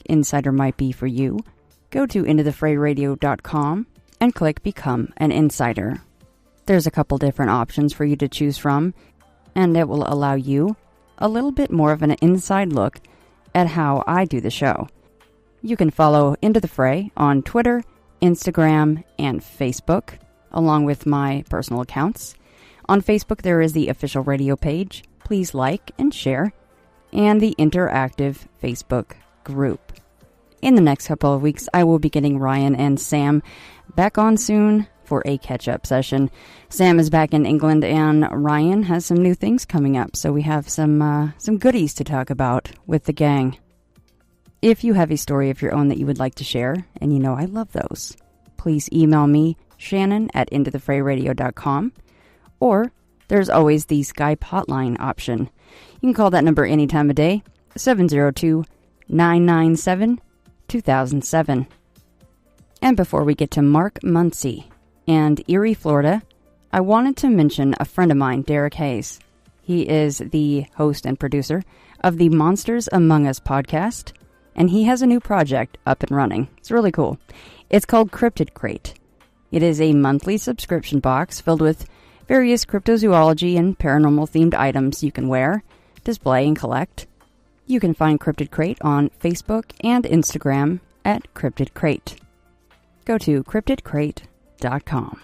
Insider might be for you, go to intothefrayradio.com and click Become an Insider. There's a couple different options for you to choose from, and it will allow you a little bit more of an inside look at how I do the show. You can follow Into the Fray on Twitter, Instagram, and Facebook, along with my personal accounts. On Facebook, there is the official radio page. Please like and share, and the interactive Facebook group. In the next couple of weeks, I will be getting Ryan and Sam back on soon for a catch-up session. Sam is back in England, and Ryan has some new things coming up, so we have some goodies to talk about with the gang. If you have a story of your own that you would like to share, and you know I love those, please email me, Shannon, at intothefrayradio.com, or there's always the Skype hotline option. You can call that number any time of day, 702-997-2007. And before we get to Mark Muncy and Eerie, Florida, I wanted to mention a friend of mine, Derek Hayes. He is the host and producer of the Monsters Among Us podcast, and he has a new project up and running. It's really cool. It's called Cryptid Crate. It is a monthly subscription box filled with various cryptozoology and paranormal-themed items you can wear, display, and collect. You can find Cryptid Crate on Facebook and Instagram at Cryptid Crate. Go to cryptidcrate.com.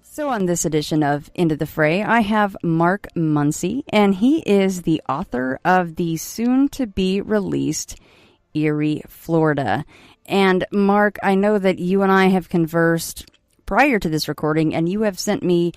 So on this edition of Into the Fray, I have Mark Muncy, and he is the author of the soon-to-be-released Eerie, Florida. And Mark, I know that you and I have conversed prior to this recording, and you have sent me,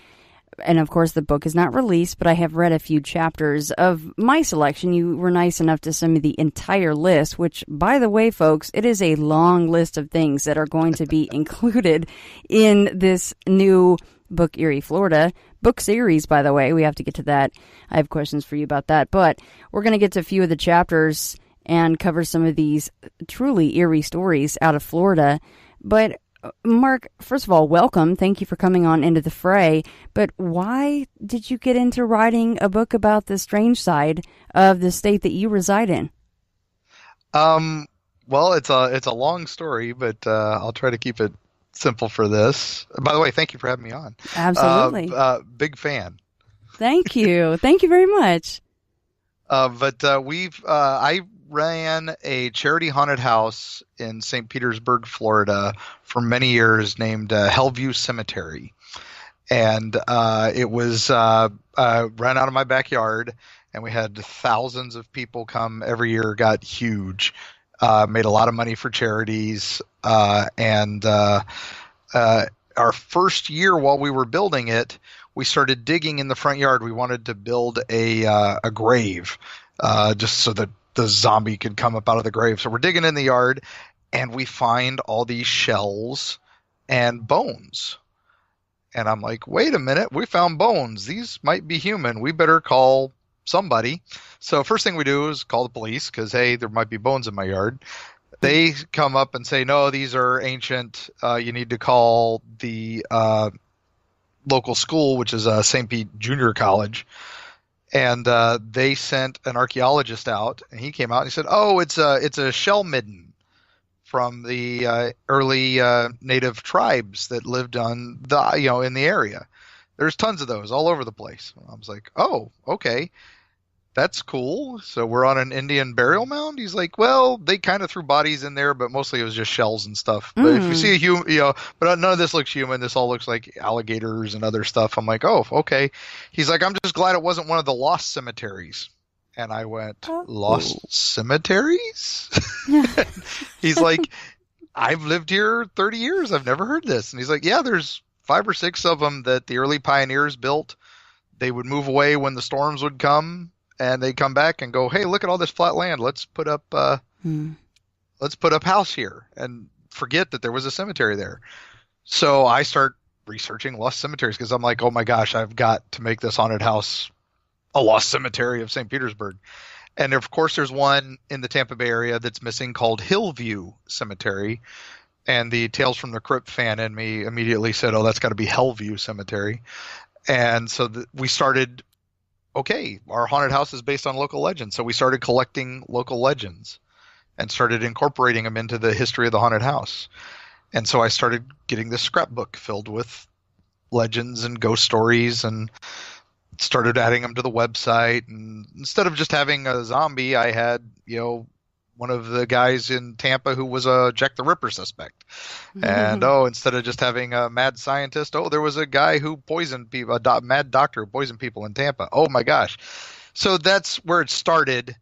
and of course the book is not released, but I have read a few chapters of my selection. You were nice enough to send me the entire list, which, by the way, folks, it is a long list of things that are going to be included in this new book, Eerie, Florida. Book series, by the way. We have to get to that. I have questions for you about that. But we're going to get to a few of the chapters and cover some of these truly eerie stories out of Florida. But Mark, first of all, welcome. Thank you for coming on Into the Fray. But why did you get into writing a book about the strange side of the state that you reside in? Well, it's a long story, but I'll try to keep it simple for this. By the way, thank you for having me on. Absolutely. Big fan. Thank you. Thank you very much. I ran a charity haunted house in St. Petersburg, Florida for many years named Hellview Cemetery. And it was ran out of my backyard, and we had thousands of people come every year, got huge, made a lot of money for charities. And our first year while we were building it, we started digging in the front yard. We wanted to build a grave just so that the zombie could come up out of the grave. So we're digging in the yard, and we find all these shells and bones. And I'm like, wait a minute, we found bones. These might be human. We better call somebody. So first thing we do is call the police because, hey, there might be bones in my yard. They come up and say, no, these are ancient. You need to call the local school, which is St. Pete Junior College. And they sent an archaeologist out, and he came out and he said, oh, it's a shell midden from the early native tribes that lived on in the area. There's tons of those all over the place. I was like, oh, okay. That's cool. So we're on an Indian burial mound? He's like, well, they kind of threw bodies in there, but mostly it was just shells and stuff. But if you see a human, but none of this looks human. This all looks like alligators and other stuff. I'm like, oh, okay. He's like, I'm just glad it wasn't one of the lost cemeteries. And I went, lost cemeteries? He's like, I've lived here 30 years. I've never heard this. And he's like, yeah, there's 5 or 6 of them that the early pioneers built. They would move away when the storms would come. And they come back and go, hey, look at all this flat land. Let's put up house here and forget that there was a cemetery there. So I start researching lost cemeteries because I'm like, oh my gosh, I've got to make this haunted house a lost cemetery of St. Petersburg. And of course, there's one in the Tampa Bay area that's missing called Hillview Cemetery. And the Tales from the Crypt fan in me immediately said, oh, that's got to be Hellview Cemetery. And so we started okay, our haunted house is based on local legends. So we started collecting local legends and started incorporating them into the history of the haunted house. And so I started getting this scrapbook filled with legends and ghost stories and started adding them to the website. And instead of just having a zombie, I had, one of the guys in Tampa who was a Jack the Ripper suspect. And instead of just having a mad scientist, there was a guy who poisoned people, a mad doctor who poisoned people in Tampa. Oh my gosh. So that's where it started.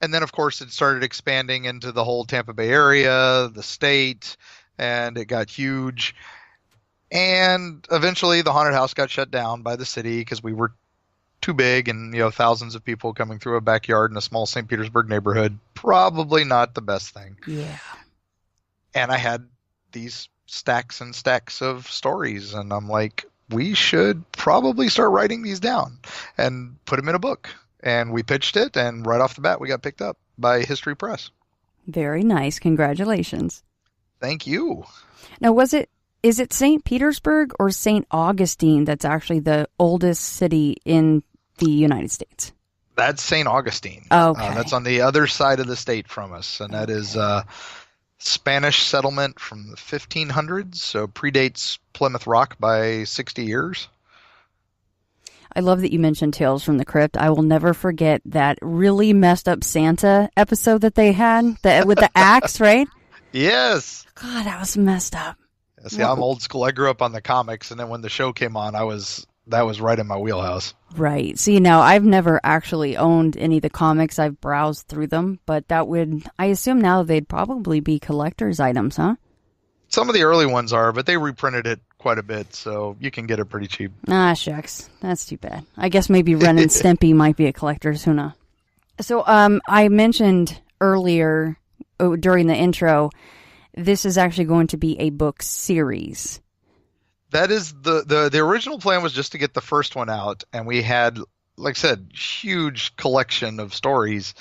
And then, of course, it started expanding into the whole Tampa Bay area, the state, and it got huge. And eventually the haunted house got shut down by the city because we were too big, and thousands of people coming through a backyard in a small St. Petersburg neighborhood, probably not the best thing. Yeah. And I had these stacks and stacks of stories, and I'm like, we should probably start writing these down and put them in a book. And we pitched it, and right off the bat we got picked up by History Press. Very nice. Congratulations. Thank you. Now, is it St. Petersburg or St. Augustine that's actually the oldest city in the United States? That's St. Augustine. Okay. That's on the other side of the state from us, and that is Spanish settlement from the 1500s, so predates Plymouth Rock by 60 years. I love that you mentioned Tales from the Crypt. I will never forget that really messed up Santa episode that they had with the axe, right? Yes. God, that was messed up. See, I'm old school. I grew up on the comics, and then when the show came on, that was right in my wheelhouse. Right. See, now I've never actually owned any of the comics. I've browsed through them, but I assume now they'd probably be collector's items, huh? Some of the early ones are, but they reprinted it quite a bit, so you can get it pretty cheap. Ah, shucks. That's too bad. I guess maybe Ren and Stimpy might be a collector's, who knows? So, I mentioned earlier during the intro, this is actually going to be a book series. That is the original plan was just to get the first one out, and we had, like I said, huge collection of stories,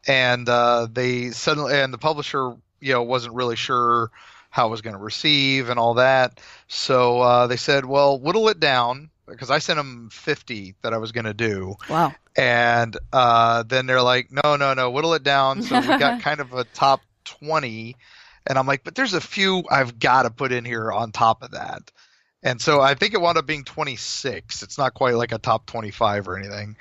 and the publisher, wasn't really sure how it was going to receive and all that. So they said, well, whittle it down, because I sent them 50 that I was going to do. Wow. And then they're like, no, whittle it down. So we got kind of a top 20. And I'm like, but there's a few I've got to put in here on top of that. And so I think it wound up being 26. It's not quite like a top 25 or anything.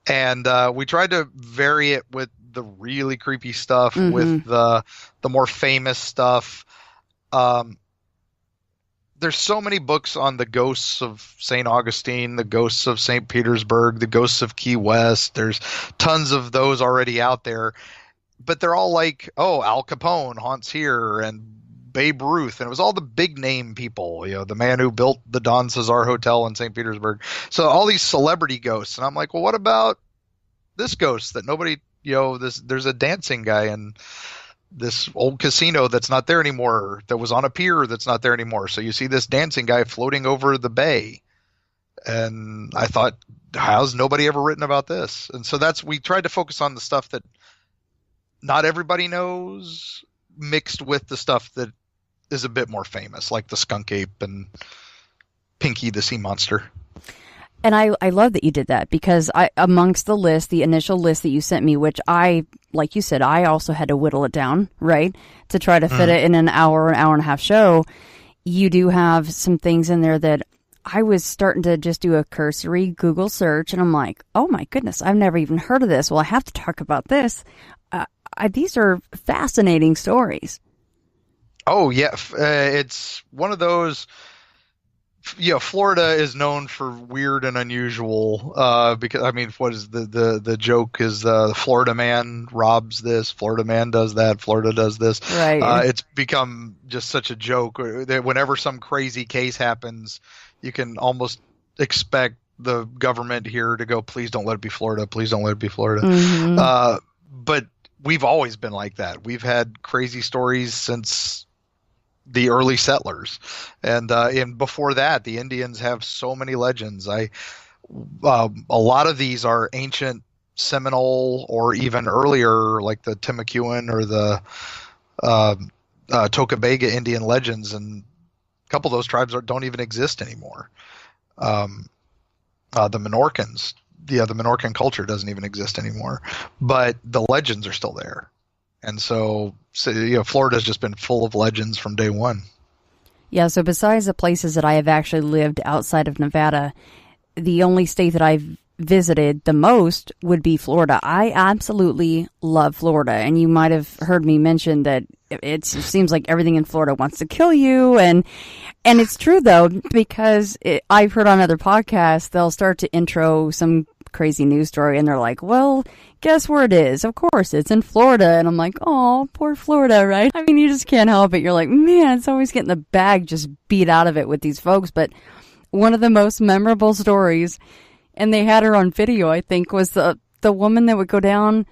And we tried to vary it with the really creepy stuff, with the more famous stuff. There's so many books on the ghosts of St. Augustine, the ghosts of St. Petersburg, the ghosts of Key West. There's tons of those already out there. But they're all like, Al Capone haunts here, and Babe Ruth, and it was all the big name people, the man who built the Don Cesar Hotel in St. Petersburg. So all these celebrity ghosts. And I'm like, well, what about this ghost that nobody, there's a dancing guy in this old casino that's not there anymore, that was on a pier that's not there anymore. So you see this dancing guy floating over the bay. And I thought, how's nobody ever written about this? And so we tried to focus on the stuff that not everybody knows, mixed with the stuff that is a bit more famous, like the skunk ape and Pinky the sea monster. And I love that you did that, because amongst the initial list that you sent me, which like you said, I also had to whittle it down, right, to try to fit it in an hour and a half show. You do have some things in there that I was starting to just do a cursory Google search, and I'm like, oh my goodness, I've never even heard of this. Well, I have to talk about this. These are fascinating stories. Oh, yeah. It's one of those. Florida is known for weird and unusual. Because what is the joke is the Florida man robs this, Florida man does that, Florida does this. Right. It's become just such a joke that whenever some crazy case happens, you can almost expect the government here to go, please don't let it be Florida. Please don't let it be Florida. Mm-hmm. But we've always been like that. We've had crazy stories since the early settlers, and before that, the Indians have so many legends. A lot of these are ancient Seminole or even earlier, like the Timucuan or the Tocabega Indian legends, and a couple of those tribes don't even exist anymore. The Menorcans the Menorcan culture doesn't even exist anymore, but the legends are still there. And so Florida's just been full of legends from day one. Yeah, so besides the places that I have actually lived outside of Nevada, the only state that I've visited the most would be Florida. I absolutely love Florida, and you might have heard me mention that it seems like everything in Florida wants to kill you, and it's true though, because I've heard on other podcasts they'll start to intro some crazy news story, and they're like, well, guess where it is? Of course, it's in Florida. And I'm like, oh, poor Florida, right? I mean, you just can't help it. You're like, man, it's always getting the bag just beat out of it with these folks. But one of the most memorable stories, and they had her on video, I think, was the woman that would go down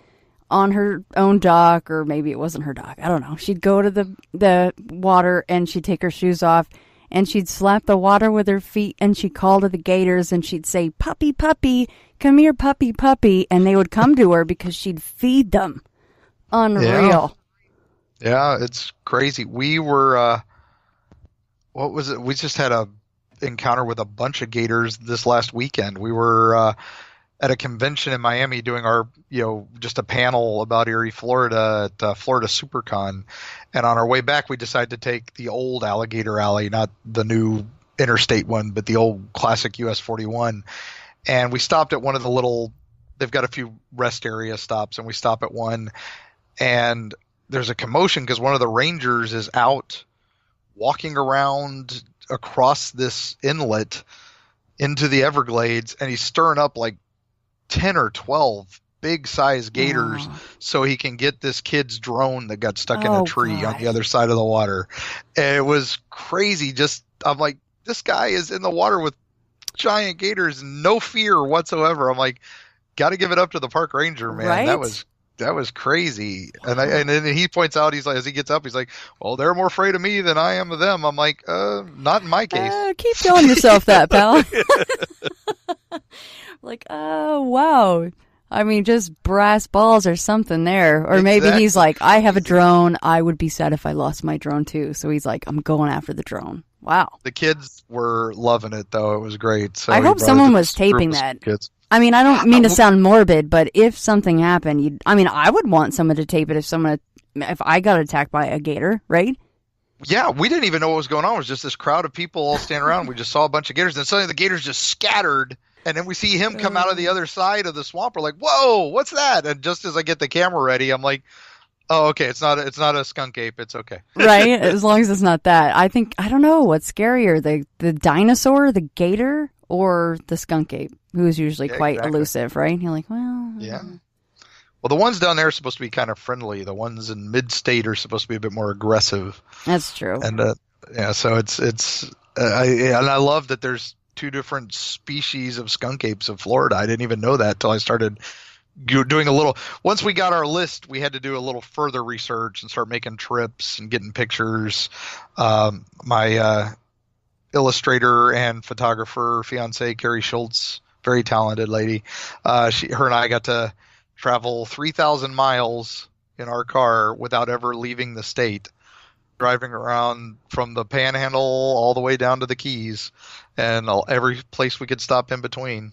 on her own dock, or maybe it wasn't her dock. I don't know. She'd go to the water, and she'd take her shoes off, and she'd slap the water with her feet, and she'd call to the gators, and she'd say, puppy, puppy, come here, puppy, puppy. And they would come to her because she'd feed them. Unreal. Yeah, it's crazy. We were, what was it? We just had a encounter with a bunch of gators this last weekend. We were at a convention in Miami doing our, just a panel about Eerie, Florida at Florida SuperCon. And on our way back, we decided to take the old alligator alley, not the new interstate one, but the old classic US 41. And we stopped at one of the they've got a few rest area stops, and we stop at one, and there's a commotion because one of the rangers is out walking around across this inlet into the Everglades, and he's stirring up like 10 or 12 big size gators so he can get this kid's drone that got stuck in a tree on the other side of the water. And it was crazy. I'm like, this guy is in the water with giant gators, no fear whatsoever. I'm like, got to give it up to the park ranger, man. Right? That was crazy. And then he points out, he's like, as he gets up, he's like, well, they're more afraid of me than I am of them. I'm like, not in my case. Keep telling yourself that, pal. Like, oh, wow. I mean, just brass balls or something there. Or maybe he's like, I have a drone. I would be sad if I lost my drone too. So he's like, I'm going after the drone. Wow. The kids were loving it, though. It was great. So I hope someone was taping that. Kids. I mean, I don't mean to sound morbid, but if something happened, I would want someone to tape it if I got attacked by a gator, right? Yeah, we didn't even know what was going on. It was just this crowd of people all standing around. We just saw a bunch of gators, and suddenly the gators just scattered. And then we see him come out of the other side of the swamp. We're like, whoa, what's that? And just as I get the camera ready, I'm like, oh, okay, it's not a skunk ape. It's okay. Right? As long as it's not that. I don't know what's scarier, the dinosaur, the gator, or the skunk ape, who is usually quite elusive, right? You're like, well. Yeah. Well, the ones down there are supposed to be kind of friendly. The ones in mid-state are supposed to be a bit more aggressive. That's true. And so I love that there's two different species of skunk apes in Florida. I didn't even know that till I started doing once we got our list, we had to do a little further research and start making trips and getting pictures. My illustrator and photographer fiance, Carrie Schultz, very talented lady. Her and I got to travel 3,000 miles in our car without ever leaving the state, driving around from the Panhandle all the way down to the Keys, and every place we could stop in between.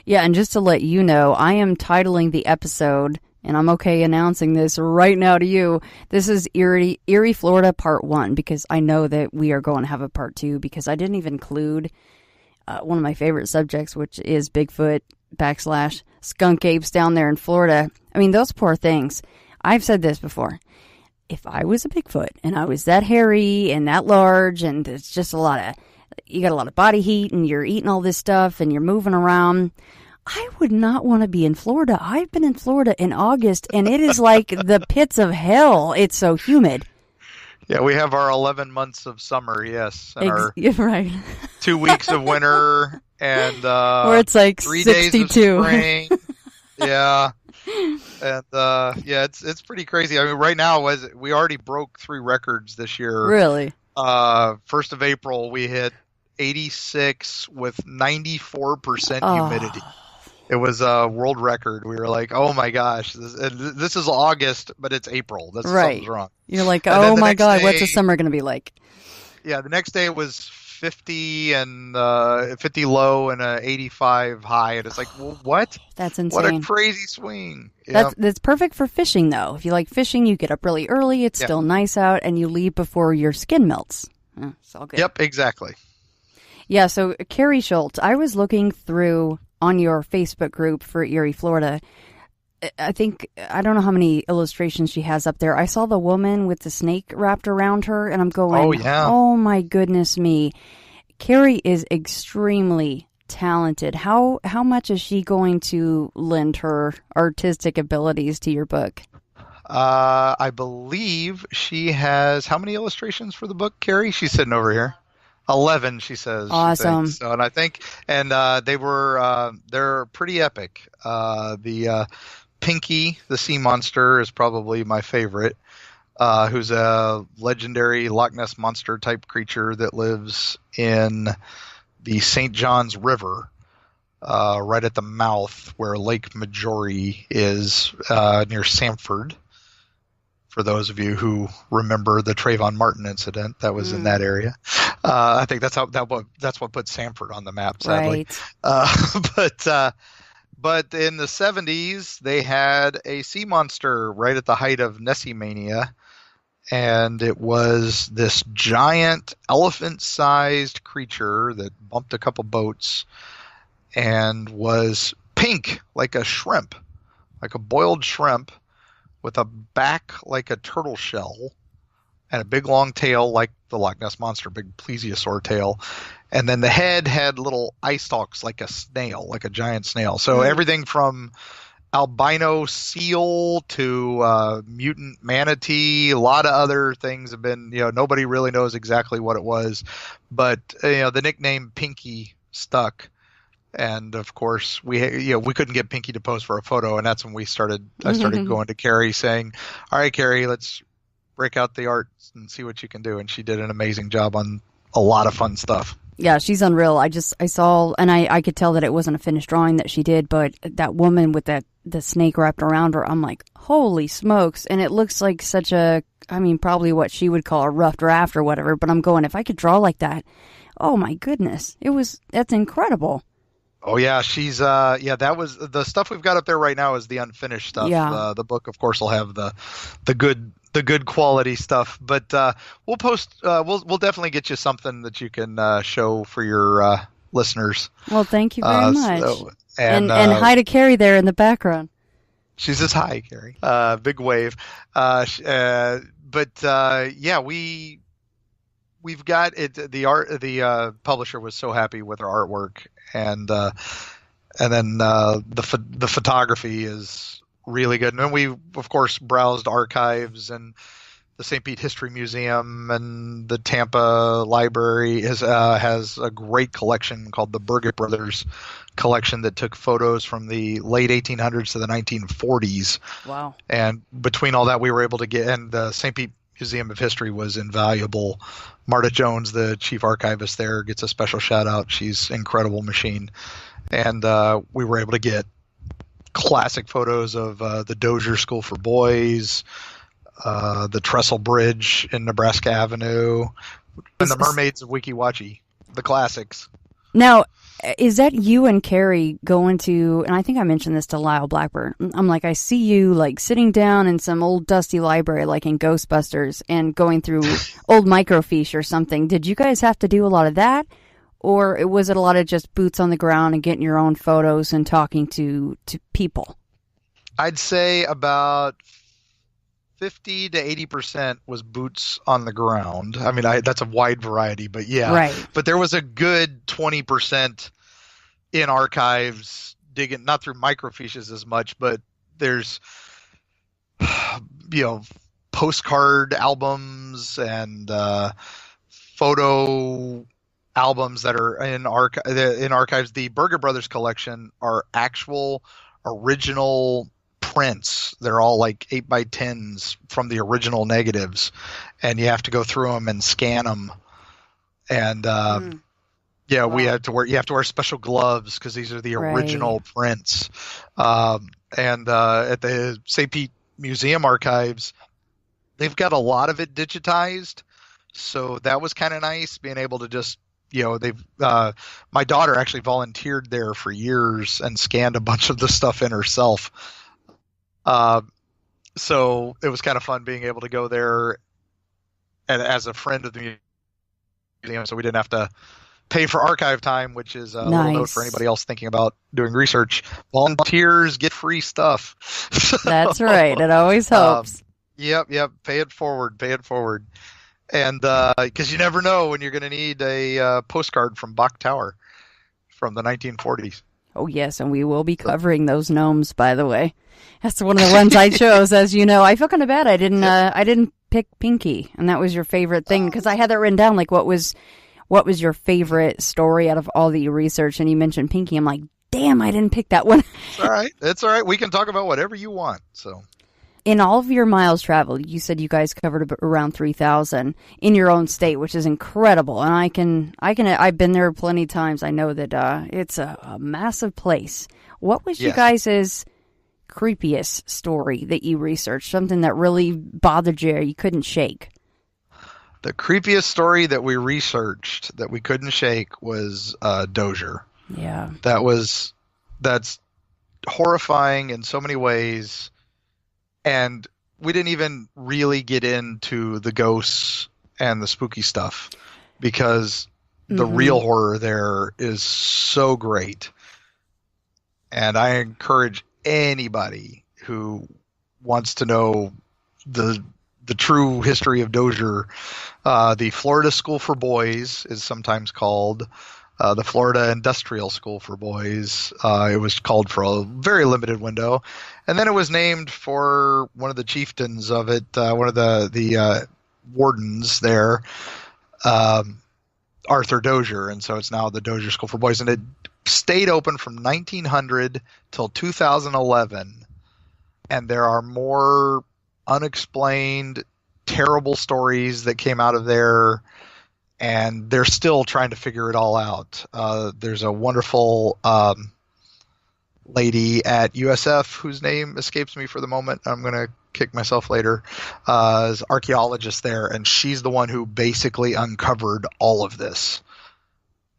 Yeah, and just to let you know, I am titling the episode, and I'm okay announcing this right now to you. This is Eerie, Florida Part 1, because I know that we are going to have a Part 2, because I didn't even include one of my favorite subjects, which is Bigfoot / skunk apes down there in Florida. I mean, those poor things. I've said this before. If I was a Bigfoot and I was that hairy and that large, and it's just you got a lot of body heat and you're eating all this stuff and you're moving around, I would not want to be in Florida. I've been in Florida in August, and it is like the pits of hell. It's so humid. Yeah, we have our 11 months of summer, yes. And our right. 2 weeks of winter and where it's like 3 62. days of spring. Yeah. And it's pretty crazy. I mean, right now we already broke 3 records this year. Really? 1st of April we hit 86 with 94% humidity. It was a world record. We were like, oh my gosh, this is August, but it's April. Something's wrong. You're like, oh my God, what's the summer going to be like? Yeah, the next day it was 50 and 50 low and a 85 high, and it's like, well, what? That's What a insane. crazy swing! Yeah, That's perfect for fishing, though. If you like fishing, you get up really early. It's yeah, still nice out, and you leave before your skin melts. It's all good. yep, exactly. Yeah. So Carrie Schultz, I was looking through on your Facebook group for Eerie, Florida. I don't know how many illustrations she has up there. I saw the woman with the snake wrapped around her, and I'm going, Oh yeah. oh my goodness me. Carrie is extremely talented. How much is she going to lend her artistic abilities to your book? I believe she has how many illustrations for the book, Carrie? She's sitting over here. 11, she says. Awesome. She thinks. So, and I think, and they're pretty epic. The Pinky, the sea monster, is probably my favorite. Who's a legendary Loch Ness monster type creature that lives in the St. John's River, right at the mouth where Lake Majori is, near Sanford. For those of you who remember the Trayvon Martin incident, that was in that area. I think that's what put Sanford on the map, sadly. Right. But in the 70s, they had a sea monster right at the height of Nessie mania, and it was this giant elephant-sized creature that bumped a couple boats and was pink like a shrimp, like a boiled shrimp, with a back like a turtle shell and a big long tail like the Loch Ness Monster, big plesiosaur tail. And then the head had little eye stalks like a snail, like a giant snail. So everything from albino seal to mutant manatee, a lot of other things have been, nobody really knows exactly what it was. But, the nickname Pinky stuck. And of course, we couldn't get Pinky to pose for a photo, and that's when I started going to Carrie saying, "All right, Carrie, let's break out the art and see what you can do." And she did an amazing job on a lot of fun stuff. Yeah, she's unreal. I saw, and I could tell that it wasn't a finished drawing that she did, but that woman with the snake wrapped around her, I'm like, holy smokes! And it looks like probably what she would call a rough draft or whatever. But I'm going, if I could draw like that, oh my goodness, that's incredible. Oh yeah, she's that was the stuff we've got up there right now is the unfinished stuff. Yeah. The book, of course, will have the good quality stuff, but we'll post we'll definitely get you something that you can show for your listeners. Well, thank you very much. And hi to Carrie there in the background. She says hi, Carrie. Big wave. We've got it. The publisher was so happy with our artwork, and then the photography is really good. And then we, of course, browsed archives, and the St. Pete History Museum and the Tampa Library has a great collection called the Burgett Brothers collection that took photos from the late 1800s to the 1940s. Wow! And between all that, we were able to get, and the St. Pete Museum of History was invaluable. Marta Jones, the chief archivist there, gets a special shout out. She's an incredible machine. And we were able to get classic photos of the Dozier School for Boys, the Trestle Bridge in Nebraska Avenue, and the Mermaids of Weeki Wachee, the classics. Now, is that you and Carrie going to, and I think I mentioned this to Lyle Blackburn, I'm like, I see you like sitting down in some old dusty library like in Ghostbusters and going through old microfiche or something. Did you guys have to do a lot of that? Or was it a lot of just boots on the ground and getting your own photos and talking to people? I'd say about 50 to 80% was boots on the ground. I mean, that's a wide variety, but yeah. Right. But there was a good 20% in archives, digging, not through microfiches as much, but there's, postcard albums and photo albums that are in archives. The Burgett Brothers collection are actual original prints. They're all like 8x10s from the original negatives, and you have to go through them and scan them. And we have to wear. You have to wear special gloves because these are the original prints. And at the St. Pete Museum archives, they've got a lot of it digitized, so that was kind of nice, being able to just they've my daughter actually volunteered there for years and scanned a bunch of the stuff in herself. So it was kind of fun being able to go there and as a friend of the museum, so we didn't have to pay for archive time, which is a little note for anybody else thinking about doing research. Volunteers get free stuff. That's right. It always helps. Yep. Pay it forward. And because you never know when you're going to need a postcard from Bach Tower from the 1940s. Oh, yes, and we will be covering those gnomes, by the way. That's one of the ones I chose, as you know. I feel kind of bad. I didn't pick Pinky, and that was your favorite thing, because I had that written down, like, what was your favorite story out of all that you researched, and you mentioned Pinky. I'm like, damn, I didn't pick that one. It's all right. We can talk about whatever you want, so... In all of your miles traveled, you said you guys covered around 3,000 in your own state, which is incredible. And I've been there plenty of times. I know that it's a massive place. What was you guys' creepiest story that you researched? Something that really bothered you couldn't shake? The creepiest story that we researched that we couldn't shake was Dozier. Yeah. That's horrifying in so many ways. And we didn't even really get into the ghosts and the spooky stuff because the real horror there is so great. And I encourage anybody who wants to know the true history of Dozier. The Florida School for Boys is sometimes called the Florida Industrial School for Boys. It was called for a very limited window. And then it was named for one of the chieftains of it, one of the wardens there, Arthur Dozier. And so it's now the Dozier School for Boys. And it stayed open from 1900 till 2011. And there are more unexplained, terrible stories that came out of there. And they're still trying to figure it all out. There's a wonderful lady at USF whose name escapes me for the moment. I'm going to kick myself later. Is archaeologist there, and she's the one who basically uncovered all of this.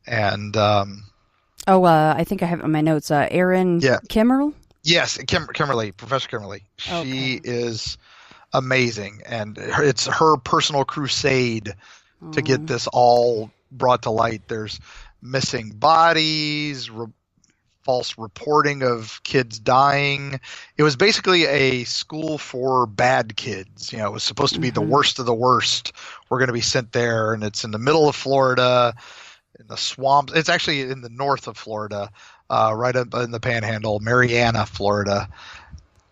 And I think I have it in my notes. Erin Kimmerl? Yes, Kimberly, Professor Kimberly. She is amazing, and it's her personal crusade to get this all brought to light. There's missing bodies, false reporting of kids dying. It was basically a school for bad kids. It was supposed to be the worst of the worst. We're going to be sent there, and it's in the middle of Florida, in the swamps. It's actually in the north of Florida, right up in the Panhandle, Marianna, Florida.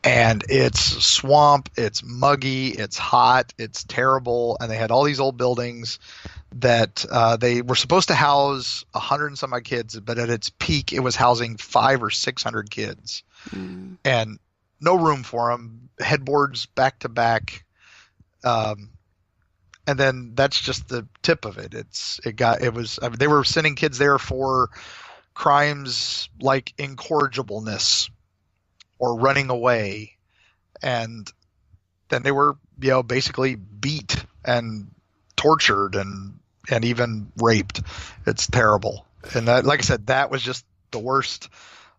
And it's swamp, it's muggy, it's hot, it's terrible, and they had all these old buildings that they were supposed to house 100 and some odd kids, but at its peak, it was housing 500 or 600 kids, and no room for them. Headboards back to back, and then that's just the tip of it. They were sending kids there for crimes like incorrigibleness or running away, and then they were basically beat and tortured and even raped. It's terrible. And that, like I said, that was just the worst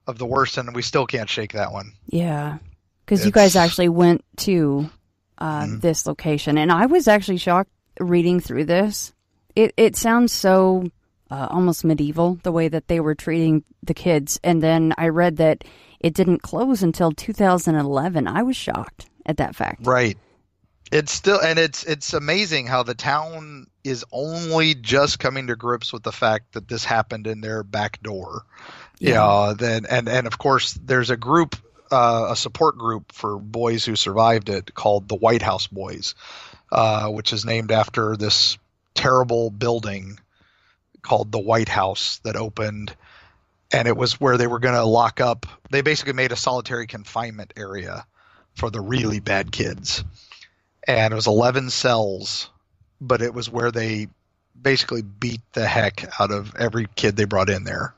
of the worst, and we still can't shake that one. Yeah, because you guys actually went to this location, and I was actually shocked reading through this. It sounds so almost medieval, the way that they were treating the kids, and then I read that it didn't close until 2011. I was shocked at that fact. Right. It's still, and it's amazing how the town is only just coming to grips with the fact that this happened in their back door. Yeah. And of course there's a group, a support group for boys who survived it called the White House Boys, which is named after this terrible building called the White House that opened. And it was where they were going to lock up. They basically made a solitary confinement area for the really bad kids. And it was 11 cells, but it was where they basically beat the heck out of every kid they brought in there.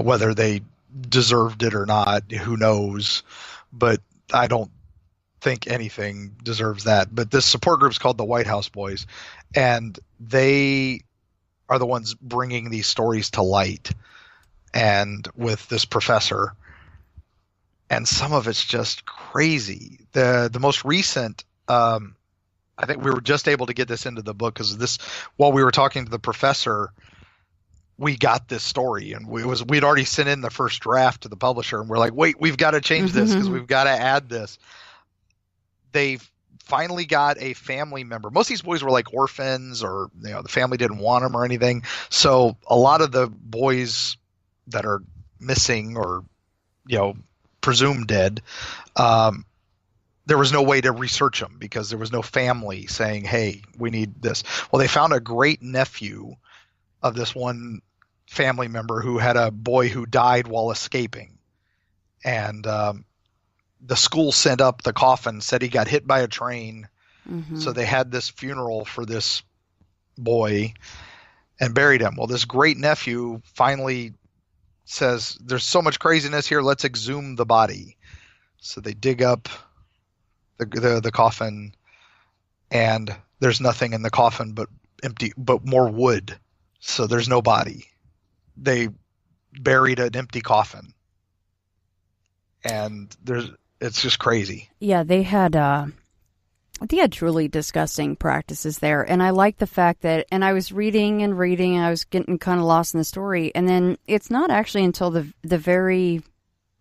Whether they deserved it or not, who knows? But I don't think anything deserves that. But this support group is called the White House Boys. And they are the ones bringing these stories to light, and with this professor. And some of it's just crazy. The most recent, I think we were just able to get this into the book because while we were talking to the professor, we got this story, and we'd already sent in the first draft to the publisher, and we're like, wait, we've got to change this because we've got to add this. They've finally got a family member. Most of these boys were like orphans, or the family didn't want them or anything. So a lot of the boys that are missing or presumed dead, there was no way to research them because there was no family saying, hey, we need this. Well, they found a great nephew of this one family member who had a boy who died while escaping. And the school sent up the coffin, said he got hit by a train. So they had this funeral for this boy and buried him. Well, this great nephew finally says, there's so much craziness here, let's exhume the body. So they dig up the coffin, and there's nothing in the coffin but empty, but more wood. So there's no body. They buried an empty coffin, and it's just crazy. Yeah, they had truly disgusting practices there. And I like the fact that, and I was reading, and I was getting kind of lost in the story. And then it's not actually until the very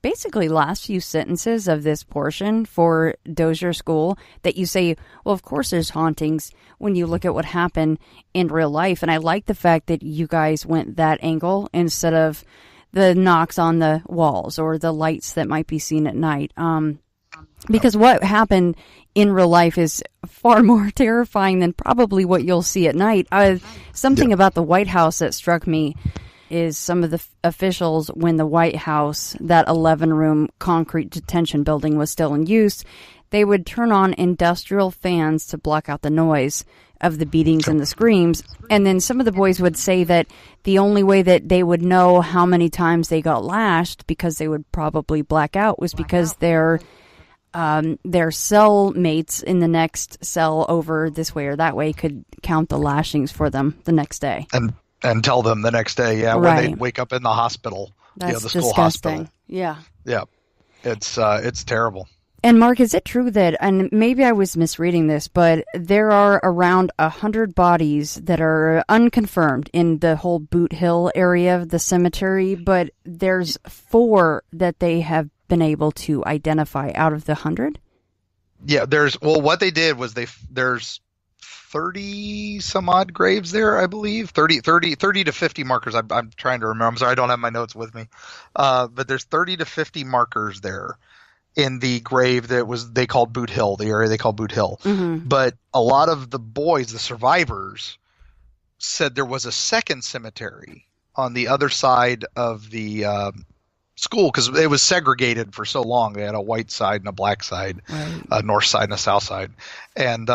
basically last few sentences of this portion for Dozier School that you say, well, of course there's hauntings when you look at what happened in real life. And I like the fact that you guys went that angle instead of the knocks on the walls or the lights that might be seen at night. Because what happened in real life is far more terrifying than probably what you'll see at night. Something about the White House that struck me is some of the officials, when the White House, that 11-room concrete detention building, was still in use, they would turn on industrial fans to block out the noise of the beatings and the screams. And then some of the boys would say that the only way that they would know how many times they got lashed, because they would probably black out, was because their cell mates in the next cell over this way or that way could count the lashings for them the next day. And tell them the next day, right, when they wake up in the hospital, that's the school disgusting. hospital. Yeah. It's terrible. And Mark, is it true that, and maybe I was misreading this, but there are around 100 bodies that are unconfirmed in the whole Boot Hill area of the cemetery, but there's 4 that they have been able to identify out of the 100? Yeah, what they did was there's 30 some odd graves there, I believe. 30 to 50 markers. I'm trying to remember. I'm sorry, I don't have my notes with me. But there's 30 to 50 markers there in the grave they called Boot Hill, the area they called Boot Hill. But a lot of the boys, the survivors, said there was a second cemetery on the other side of the school, because it was segregated for so long. They had a white side and a black side, right, a north side and a south side. And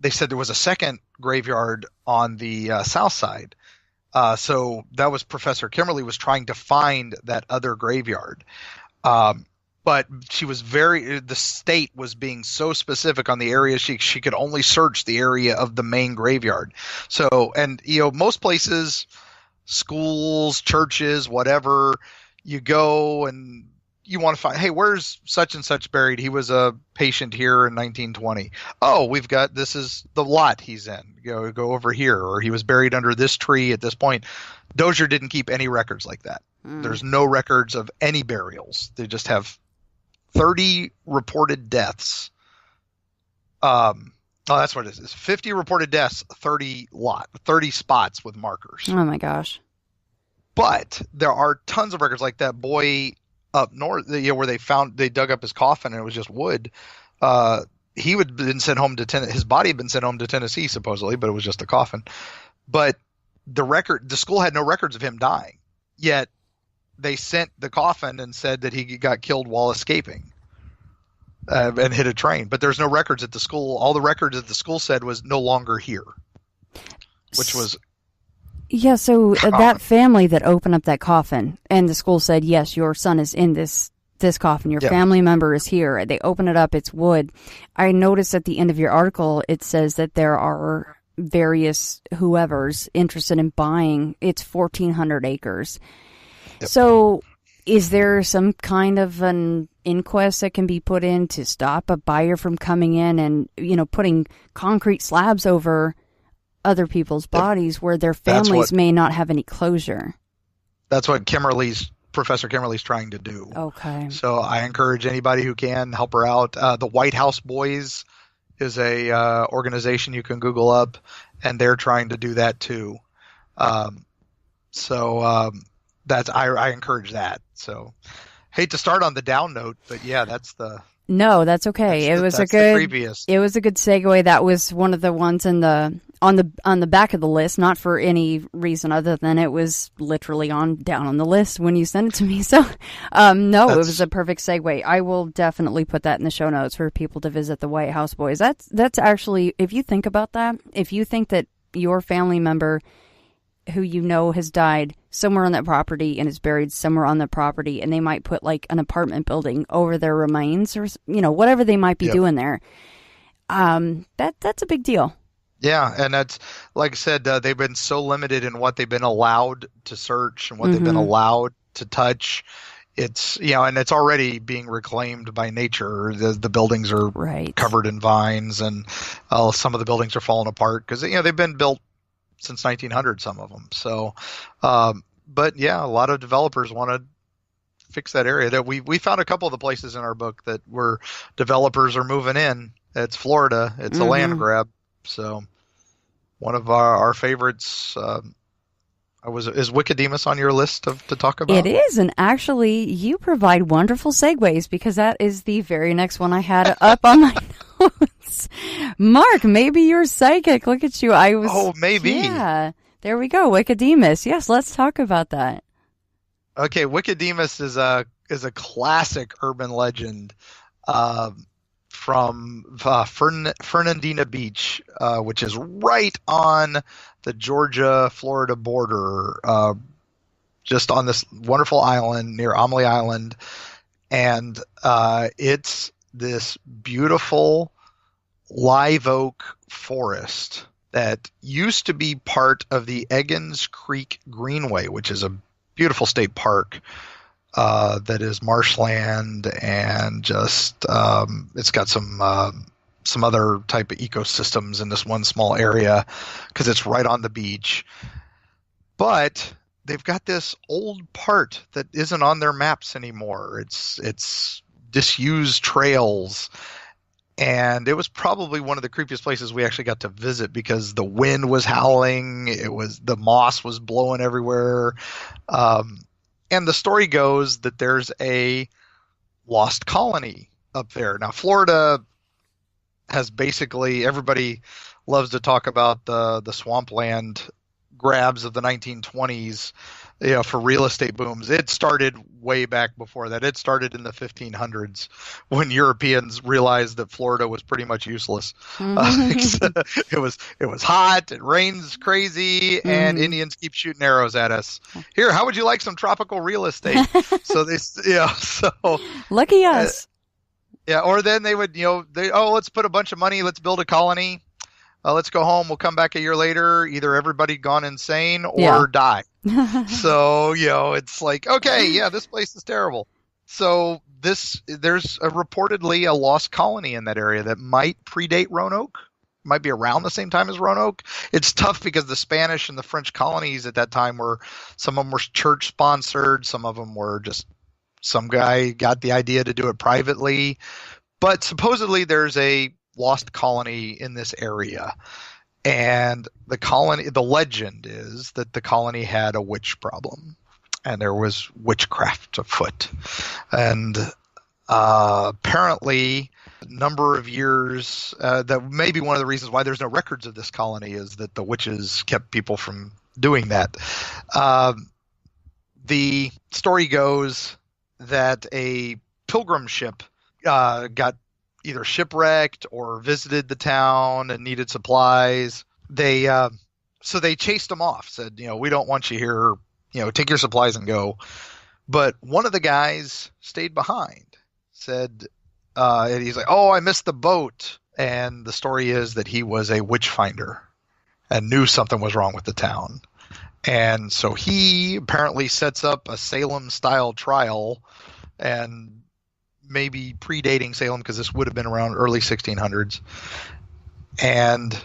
they said there was a second graveyard on the south side. So that was Professor Kimberly was trying to find that other graveyard. But the state was being so specific on the area, she could only search the area of the main graveyard. So, and most places, schools, churches, whatever, you go and you want to find, hey, where's such and such buried? He was a patient here in 1920. Oh, this is the lot he's in. Go over here. Or he was buried under this tree at this point. Dozier didn't keep any records like that. There's no records of any burials. They just have 30 reported deaths. That's what it is. 50 reported deaths, 30 spots with markers. Oh my gosh. But there are tons of records, like that boy up north, where they dug up his coffin and it was just wood. He had been sent home to his body had been sent home to Tennessee supposedly, but it was just a coffin. But the school had no records of him dying. Yet they sent the coffin and said that he got killed while escaping and hit a train. But there's no records at the school. All the records at the school said was no longer here, which was. Yeah, so that family that opened up that coffin and the school said, yes, your son is in this coffin. Your family member is here. They open it up. It's wood. I noticed at the end of your article, it says that there are various whoever's interested in buying. It's 1,400 acres. Yep. So is there some kind of an inquest that can be put in to stop a buyer from coming in and, putting concrete slabs over other people's bodies where their families may not have any closure? That's what Professor Kimberly's trying to do. Okay. So I encourage anybody who can help her out. The White House Boys is a organization you can Google up, and they're trying to do that too. That's I encourage that. So hate to start on the down note, but yeah, that's the. No, that's okay. It was a good segue. That was one of the ones on the back of the list, not for any reason other than it was literally down on the list when you sent it to me. So, it was a perfect segue. I will definitely put that in the show notes for people to visit the White House Boys. That's actually, if you think about that, if you think that your family member who has died somewhere on that property and is buried somewhere on the property, and they might put like an apartment building over their remains or, whatever they might be doing there. That's a big deal. Yeah. And that's, like I said, they've been so limited in what they've been allowed to search and what they've been allowed to touch. It's, and it's already being reclaimed by nature. The buildings are covered in vines, and some of the buildings are falling apart because, they've been built since 1900, some of them. So, but yeah, a lot of developers want to fix that area. That we found a couple of the places in our book that where developers are moving in. It's Florida. It's a land grab. So one of our favorites is Wikidemus on your list to talk about? It is, and actually you provide wonderful segues because that is the very next one I had up on my notes. Mark, maybe you're psychic. Look at you. Oh, maybe. Yeah. There we go. Wikidemus. Yes, let's talk about that. Okay, Wikidemus is a classic urban legend from Fernandina Beach, which is right on the Georgia-Florida border, just on this wonderful island near Amelie Island. And it's this beautiful live oak forest that used to be part of the Eggins Creek Greenway, which is a beautiful state park that is marshland and just it's got some other type of ecosystems in this one small area because it's right on the beach. But they've got this old part that isn't on their maps anymore. It's disused trails. And it was probably one of the creepiest places we actually got to visit because the wind was howling. The moss was blowing everywhere. And the story goes that there's a lost colony up there. Now, Florida has basically, everybody loves to talk about the swampland grabs of the 1920s, for real estate booms. It started way back before that. It started in the 1500s when Europeans realized that Florida was pretty much useless. It was hot, it rains crazy, and Indians keep shooting arrows at us. Here, how would you like some tropical real estate? So lucky us. Or then they would, let's put a bunch of money, let's build a colony. Let's go home. We'll come back a year later. Either everybody gone insane or die. So, it's like, okay, yeah, this place is terrible. So there's reportedly a lost colony in that area that might predate Roanoke, might be around the same time as Roanoke. It's tough because the Spanish and the French colonies at that time some of them were church sponsored. Some of them were just some guy got the idea to do it privately. But supposedly there's a lost colony in this area, and the legend is that the colony had a witch problem and there was witchcraft afoot, and apparently a number of years that may be one of the reasons why there's no records of this colony is that the witches kept people from doing that. The story goes that a pilgrim ship got either shipwrecked or visited the town and needed supplies. So they chased them off, said, we don't want you here, take your supplies and go. But one of the guys stayed behind, said, and he's like, oh, I missed the boat. And the story is that he was a witch finder. and knew something was wrong with the town. And so he apparently sets up a Salem-style trial, and maybe predating Salem, because this would have been around early 1600s, and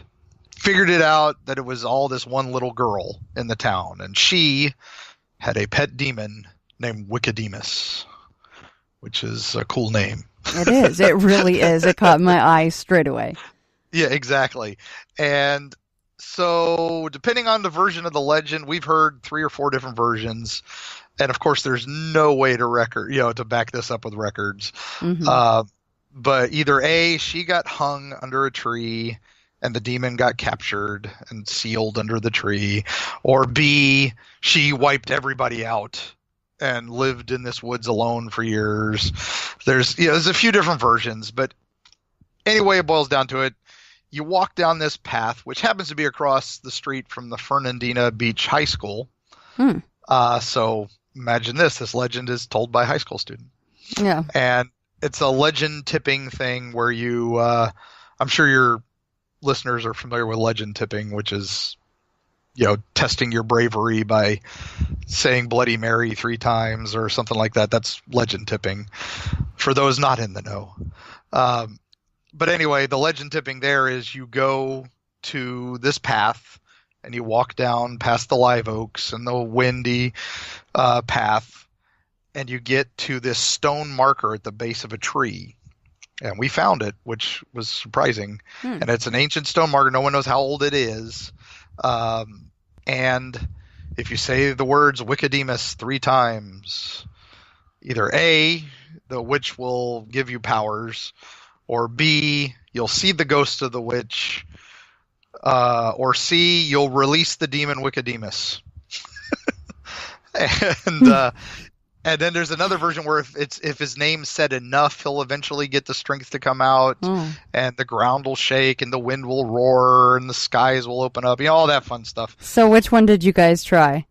figured it out that it was all this one little girl in the town, and she had a pet demon named Wickedemus, which is a cool name. It is. It really is. It caught my eye straight away. Yeah, exactly. And so, depending on the version of the legend, we've heard 3 or 4 different versions, and of course, there's no way to back this up with records. Mm-hmm. But either A, she got hung under a tree, and the demon got captured and sealed under the tree, or B, she wiped everybody out and lived in this woods alone for years. There's a few different versions, but anyway, it boils down to it. You walk down this path, which happens to be across the street from the Fernandina Beach High School. So imagine this legend is told by a high school student. Yeah. And it's a legend tipping thing where you, I'm sure your listeners are familiar with legend tipping, which is, testing your bravery by saying Bloody Mary 3 times or something like that. That's legend tipping for those not in the know. But anyway, the legend tipping there is you go to this path and you walk down past the live oaks and the windy path, and you get to this stone marker at the base of a tree. And we found it, which was surprising. And it's an ancient stone marker. No one knows how old it is. And if you say the words Wickedemus 3 times, either A, the witch will give you powers, or B, you'll see the ghost of the witch, or C, you'll release the demon Wickedemus. And then there's another version where if his name's said enough, he'll eventually get the strength to come out, and the ground will shake, and the wind will roar, and the skies will open up, all that fun stuff. So which one did you guys try?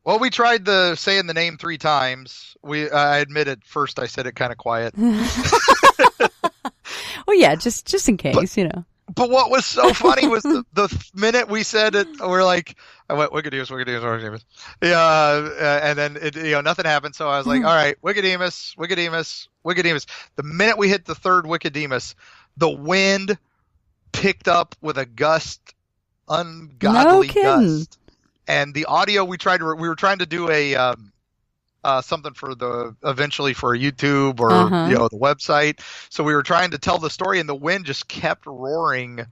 Well, we tried saying the name 3 times. I admit at first I said it kind of quiet. Well, yeah, just in case, But what was so funny was the minute we said it, we're like, I went, Wickedemus. Yeah, and then nothing happened. So I was like, all right, Wickedemus. The minute we hit the 3rd Wickedemus, the wind picked up with a gust, ungodly gust. And the audio we were trying to do a something for eventually for YouTube or the website. So we were trying to tell the story, and the wind just kept roaring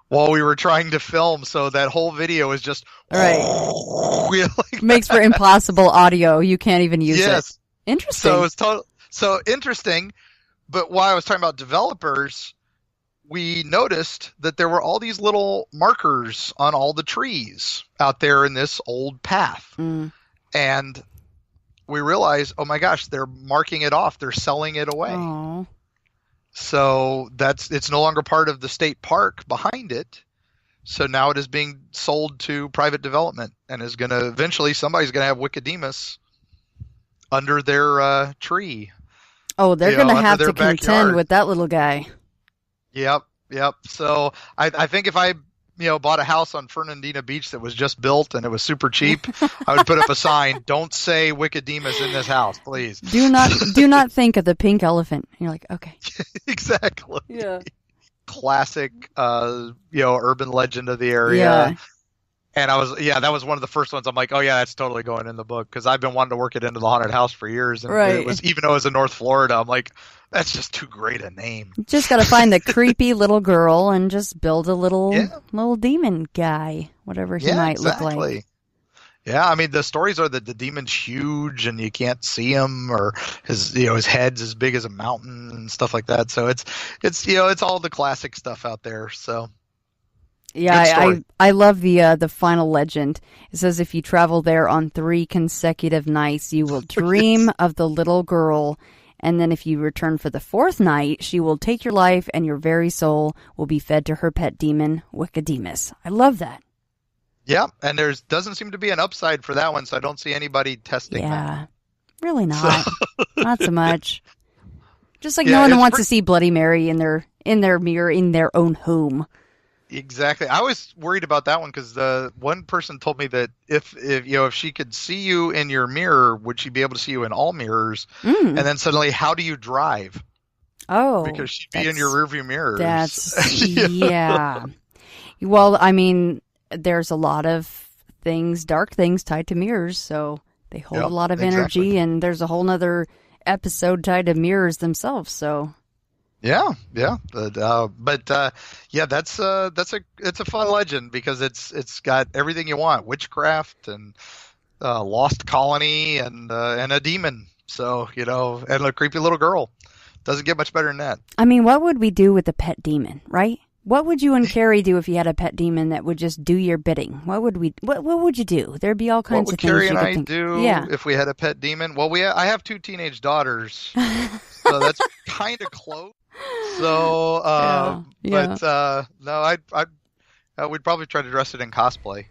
while we were trying to film. So that whole video is just makes for impossible audio. You can't even use it. Interesting. So it's so interesting. But while I was talking about developers, we noticed that there were all these little markers on all the trees out there in this old path, and we realized, oh my gosh, they're marking it off. They're selling it away. Aww. So it's no longer part of the state park behind it. So now it is being sold to private development, and is going to eventually somebody's going to have Wickedemus under their tree. Oh, they're going to have to contend with that little guy. Yep. So I think if I bought a house on Fernandina Beach that was just built and it was super cheap, I would put up a sign, "Don't say Wickedemus in this house, please." Do not think of the pink elephant. And you're like, okay. Exactly. Yeah. Classic, urban legend of the area. Yeah. And that was one of the first ones. I'm like, oh yeah, that's totally going in the book, because I've been wanting to work it into the haunted house for years. And it was, even though it was in North Florida, I'm like, that's just too great a name. Just got to find the creepy little girl and just build a little demon guy, whatever he might look like. Yeah, I mean, the stories are that the demon's huge and you can't see him, or his head's as big as a mountain and stuff like that. So it's all the classic stuff out there. So. Yeah, I love the final legend. It says if you travel there on 3 consecutive nights, you will dream of the little girl, and then if you return for the 4th night, she will take your life, and your very soul will be fed to her pet demon, Wickedemus. I love that. Yeah, and there doesn't seem to be an upside for that one, so I don't see anybody testing that. Yeah, really not. Not so much. Just like no one wants to see Bloody Mary in their mirror in their own home. Exactly. I was worried about that one because the one person told me that if she could see you in your mirror, would she be able to see you in all mirrors? Mm. And then suddenly, how do you drive? Oh, Because she'd be in your rearview mirrors. Yeah. yeah. Well, I mean, there's a lot of things, dark things tied to mirrors, so they hold a Yep, lot of exactly. energy, and there's a whole nother episode tied to mirrors themselves, so. Yeah, yeah, but yeah, it's a fun legend because it's got everything you want: witchcraft and lost colony and a demon. So and a creepy little girl. Doesn't get much better than that. I mean, what would we do with a pet demon, right? What would you and Carrie do if you had a pet demon that would just do your bidding? What would you do? There'd be all What kinds would of things Carrie you and could I think. do Yeah. if we had a pet demon? Well, I have two teenage daughters, so that's kind of close. So, Yeah. Yeah. but no, I would probably try to dress it in cosplay.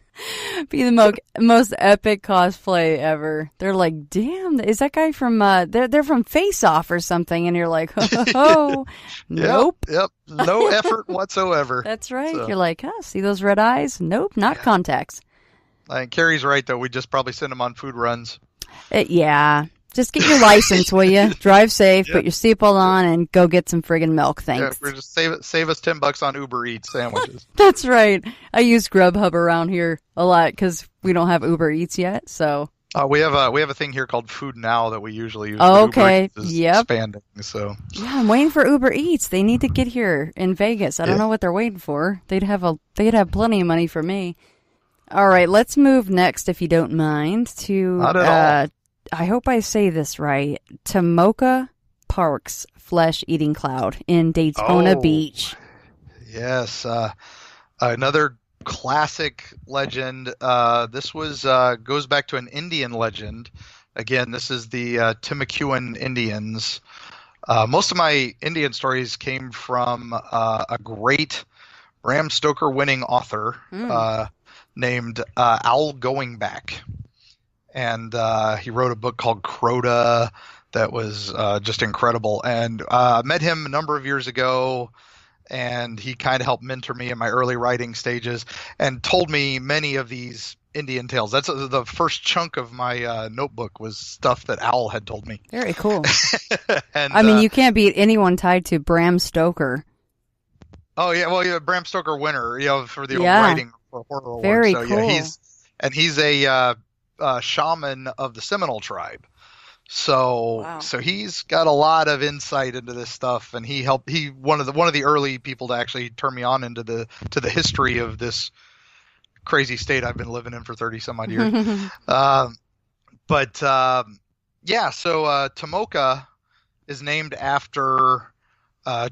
Be the most epic cosplay ever. They're like, "Damn, is that guy from they're from Face Off or something?" And you're like, "Oh, Yep, nope." yep, no effort whatsoever. That's right. So, You're like, "Huh, see those red eyes? Nope, not yeah. contacts." And Carrie's right though. We just probably send them on food runs. Yeah. Just get your license, will you? Drive safe, Yep. put your seatbelt on, and go get some friggin' milk. Yeah, Thanks. we're just save us $10 on Uber Eats sandwiches. That's right. I use Grubhub around here a lot because we don't have Uber Eats yet. So. We have a thing here called Food Now that we usually use, but Oh, Uber okay. Eats is Yep. expanding. So Yeah, I'm waiting for Uber Eats. They need to get here in Vegas. I don't yeah, know what they're waiting for. They'd have plenty of money for me. All right, let's move next, if you don't mind, to not at all. I hope I say this right. Tomoka Park's flesh eating cloud in Daytona Oh Beach. yes, another classic legend. This was goes back to an Indian legend. Again, this is the Timucuan Indians. Most of my Indian stories came from a great Bram Stoker winning author Mm. named Al Going Back. And he wrote a book called Crota that was just incredible. And met him a number of years ago, and he kind of helped mentor me in my early writing stages and told me many of these Indian tales. That's the first chunk of my notebook was stuff that Al had told me. Very cool. And I mean, you can't beat anyone tied to Bram Stoker. oh yeah, well yeah, Bram Stoker winner, for the Yeah. writing for horror award. Very So cool. yeah, he's a shaman of the Seminole tribe. So Wow. so he's got a lot of insight into this stuff, and he one of the early people to actually turn me on into the history of this crazy state I've been living in for 30 some odd years. But yeah, so Tomoka is named after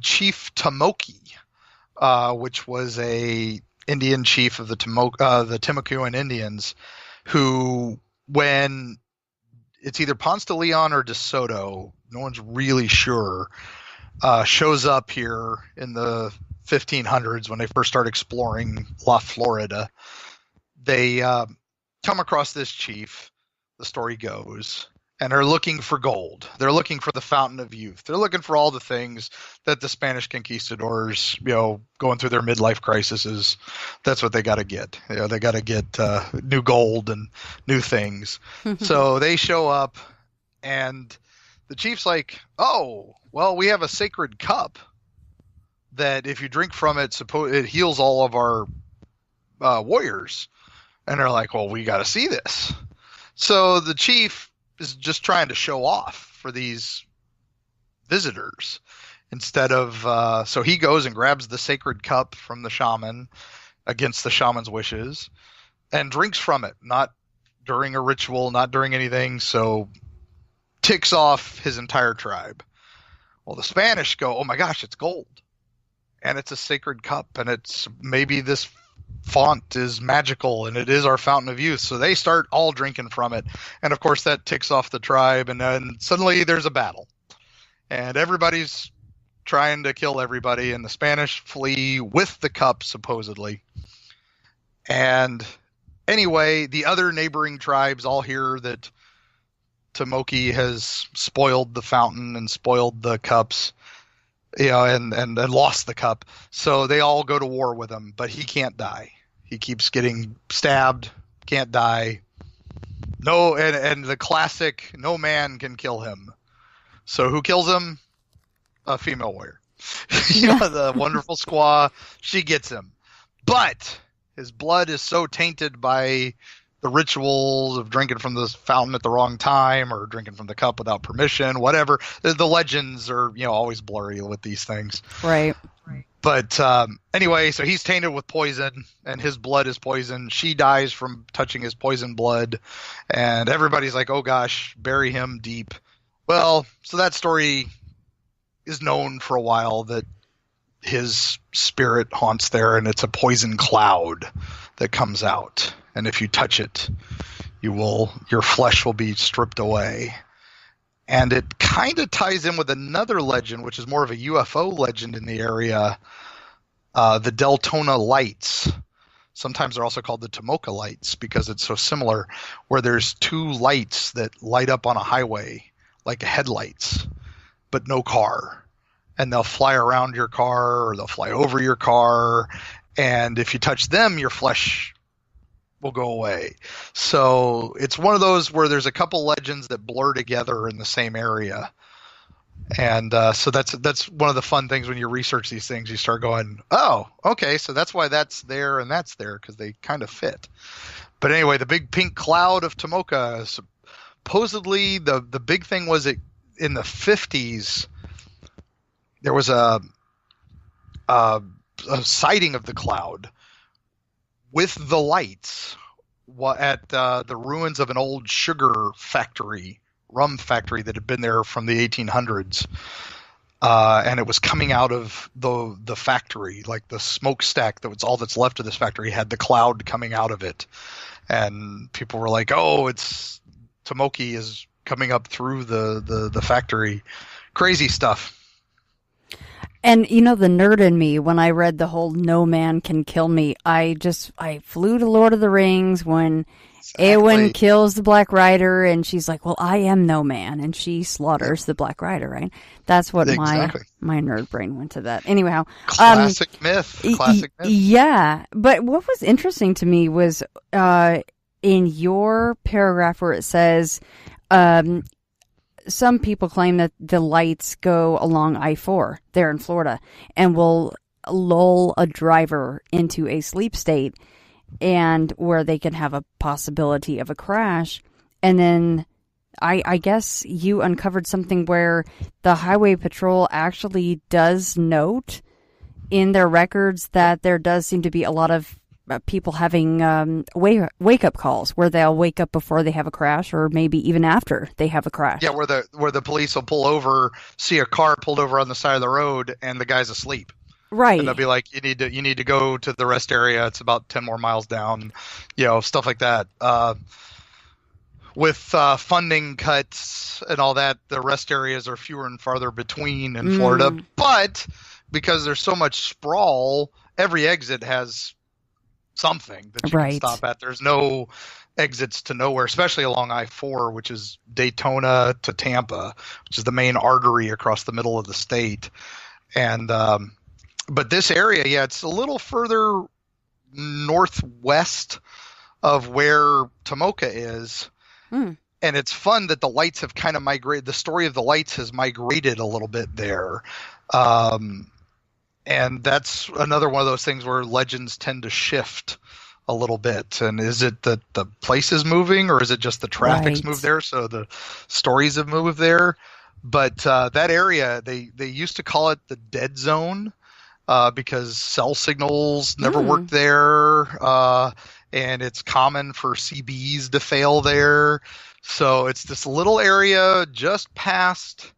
Chief Tomoki, which was a Indian chief of the Timucuan Indians, who, when it's either Ponce de Leon or De Soto, no one's really sure, shows up here in the 1500s when they first start exploring La Florida. They come across this chief, the story goes, and are looking for gold. They're looking for the fountain of youth. They're looking for all the things that the Spanish conquistadors, going through their midlife crises, that's what they got to get. They got to get new gold and new things. So they show up, and the chief's like, "Oh, well, we have a sacred cup that if you drink from it, it heals all of our warriors." And they're like, "Well, we got to see this." So the chief is just trying to show off for these visitors instead of so he goes and grabs the sacred cup from the shaman against the shaman's wishes and drinks from it, not during a ritual, not during anything. So ticks off his entire tribe. Well, the Spanish go, "Oh my gosh, it's gold, and it's a sacred cup, and it's maybe this font is magical, and it is our fountain of youth." So they start all drinking from it, and of course that ticks off the tribe, and then suddenly there's a battle, and everybody's trying to kill everybody, and the Spanish flee with the cup supposedly. And anyway, the other neighboring tribes all hear that Tomoki has spoiled the fountain and spoiled the cups, and lost the cup. So they all go to war with him, but he can't die. He keeps getting stabbed, can't die. No, and the classic, no man can kill him. So who kills him? A female warrior. The wonderful squaw, she gets him. But his blood is so tainted by the rituals of drinking from the fountain at the wrong time or drinking from the cup without permission, whatever. The legends are, always blurry with these things. Right. But anyway, so he's tainted with poison, and his blood is poison. She dies from touching his poison blood, and everybody's like, oh gosh, bury him deep. Well, so that story is known for a while, that his spirit haunts there, and it's a poison cloud that comes out. And if you touch it, your flesh will be stripped away. And it kind of ties in with another legend, which is more of a UFO legend in the area, the Deltona lights. Sometimes they're also called the Tomoka lights because it's so similar, where there's two lights that light up on a highway, like headlights, but no car. And they'll fly around your car or they'll fly over your car. And if you touch them, your flesh will go away. So it's one of those where there's a couple legends that blur together in the same area. And so that's one of the fun things when you research these things. You start going, oh, okay, so that's why that's there and that's there, because they kind of fit. But anyway, the big pink cloud of Tomoka, supposedly the big thing was it in the 50s, there was a sighting of the cloud with the lights at the ruins of an old sugar factory, rum factory that had been there from the 1800s. And it was coming out of the factory, like the smokestack that was all that's left of this factory had the cloud coming out of it. And people were like, oh, it's Tomoki is coming up through the factory. Crazy stuff. And, the nerd in me, when I read the whole no man can kill me, I flew to Lord of the Rings when Eowyn kills the Black Rider, and she's like, well, I am no man, and she slaughters the Black Rider, right? That's what my nerd brain went to that. Anyhow. Classic myth. Yeah. But what was interesting to me was in your paragraph where it says, some people claim that the lights go along I-4 there in Florida and will lull a driver into a sleep state and where they can have a possibility of a crash. And then I guess you uncovered something where the Highway Patrol actually does note in their records that there does seem to be a lot of people having wake-up calls where they'll wake up before they have a crash or maybe even after they have a crash. Yeah, where the police will pull over, see a car pulled over on the side of the road, and the guy's asleep. Right. And they'll be like, you need to go to the rest area. It's about 10 more miles down, stuff like that. With funding cuts and all that, the rest areas are fewer and farther between in Florida. But because there's so much sprawl, every exit has something that you can stop at. There's no exits to nowhere, especially along I-4, which is Daytona to Tampa, which is the main artery across the middle of the state. And but this area, it's a little further northwest of where Tomoka is. And it's fun that the lights have kind of migrated. The story of the lights has migrated a little bit there. And that's another one of those things where legends tend to shift a little bit. And is it that the place is moving, or is it just the traffic's moved there, so the stories have moved there? But that area, they used to call it the dead zone because cell signals never worked there, and it's common for CBs to fail there. So it's this little area just past,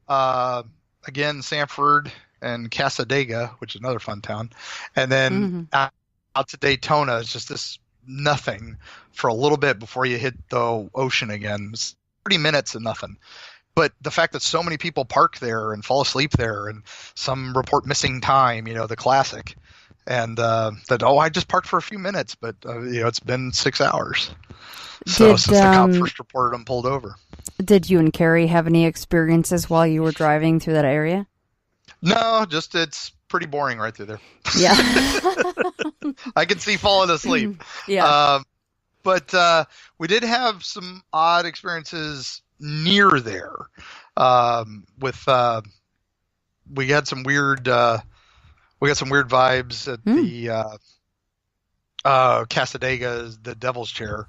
again, Sanford and Casadega, which is another fun town. And then out to Daytona, it's just this nothing for a little bit before you hit the ocean again. It's 30 minutes and nothing. But the fact that so many people park there and fall asleep there, and some report missing time, the classic. And I just parked for a few minutes, but it's been 6 hours. So since the cop first reported them pulled over. Did you and Carrie have any experiences while you were driving through that area? No, just it's pretty boring right through there. Yeah. I can see falling asleep. Yeah. But we did have some odd experiences near there. With we had some weird we got some weird vibes at the Casadega, the Devil's Chair,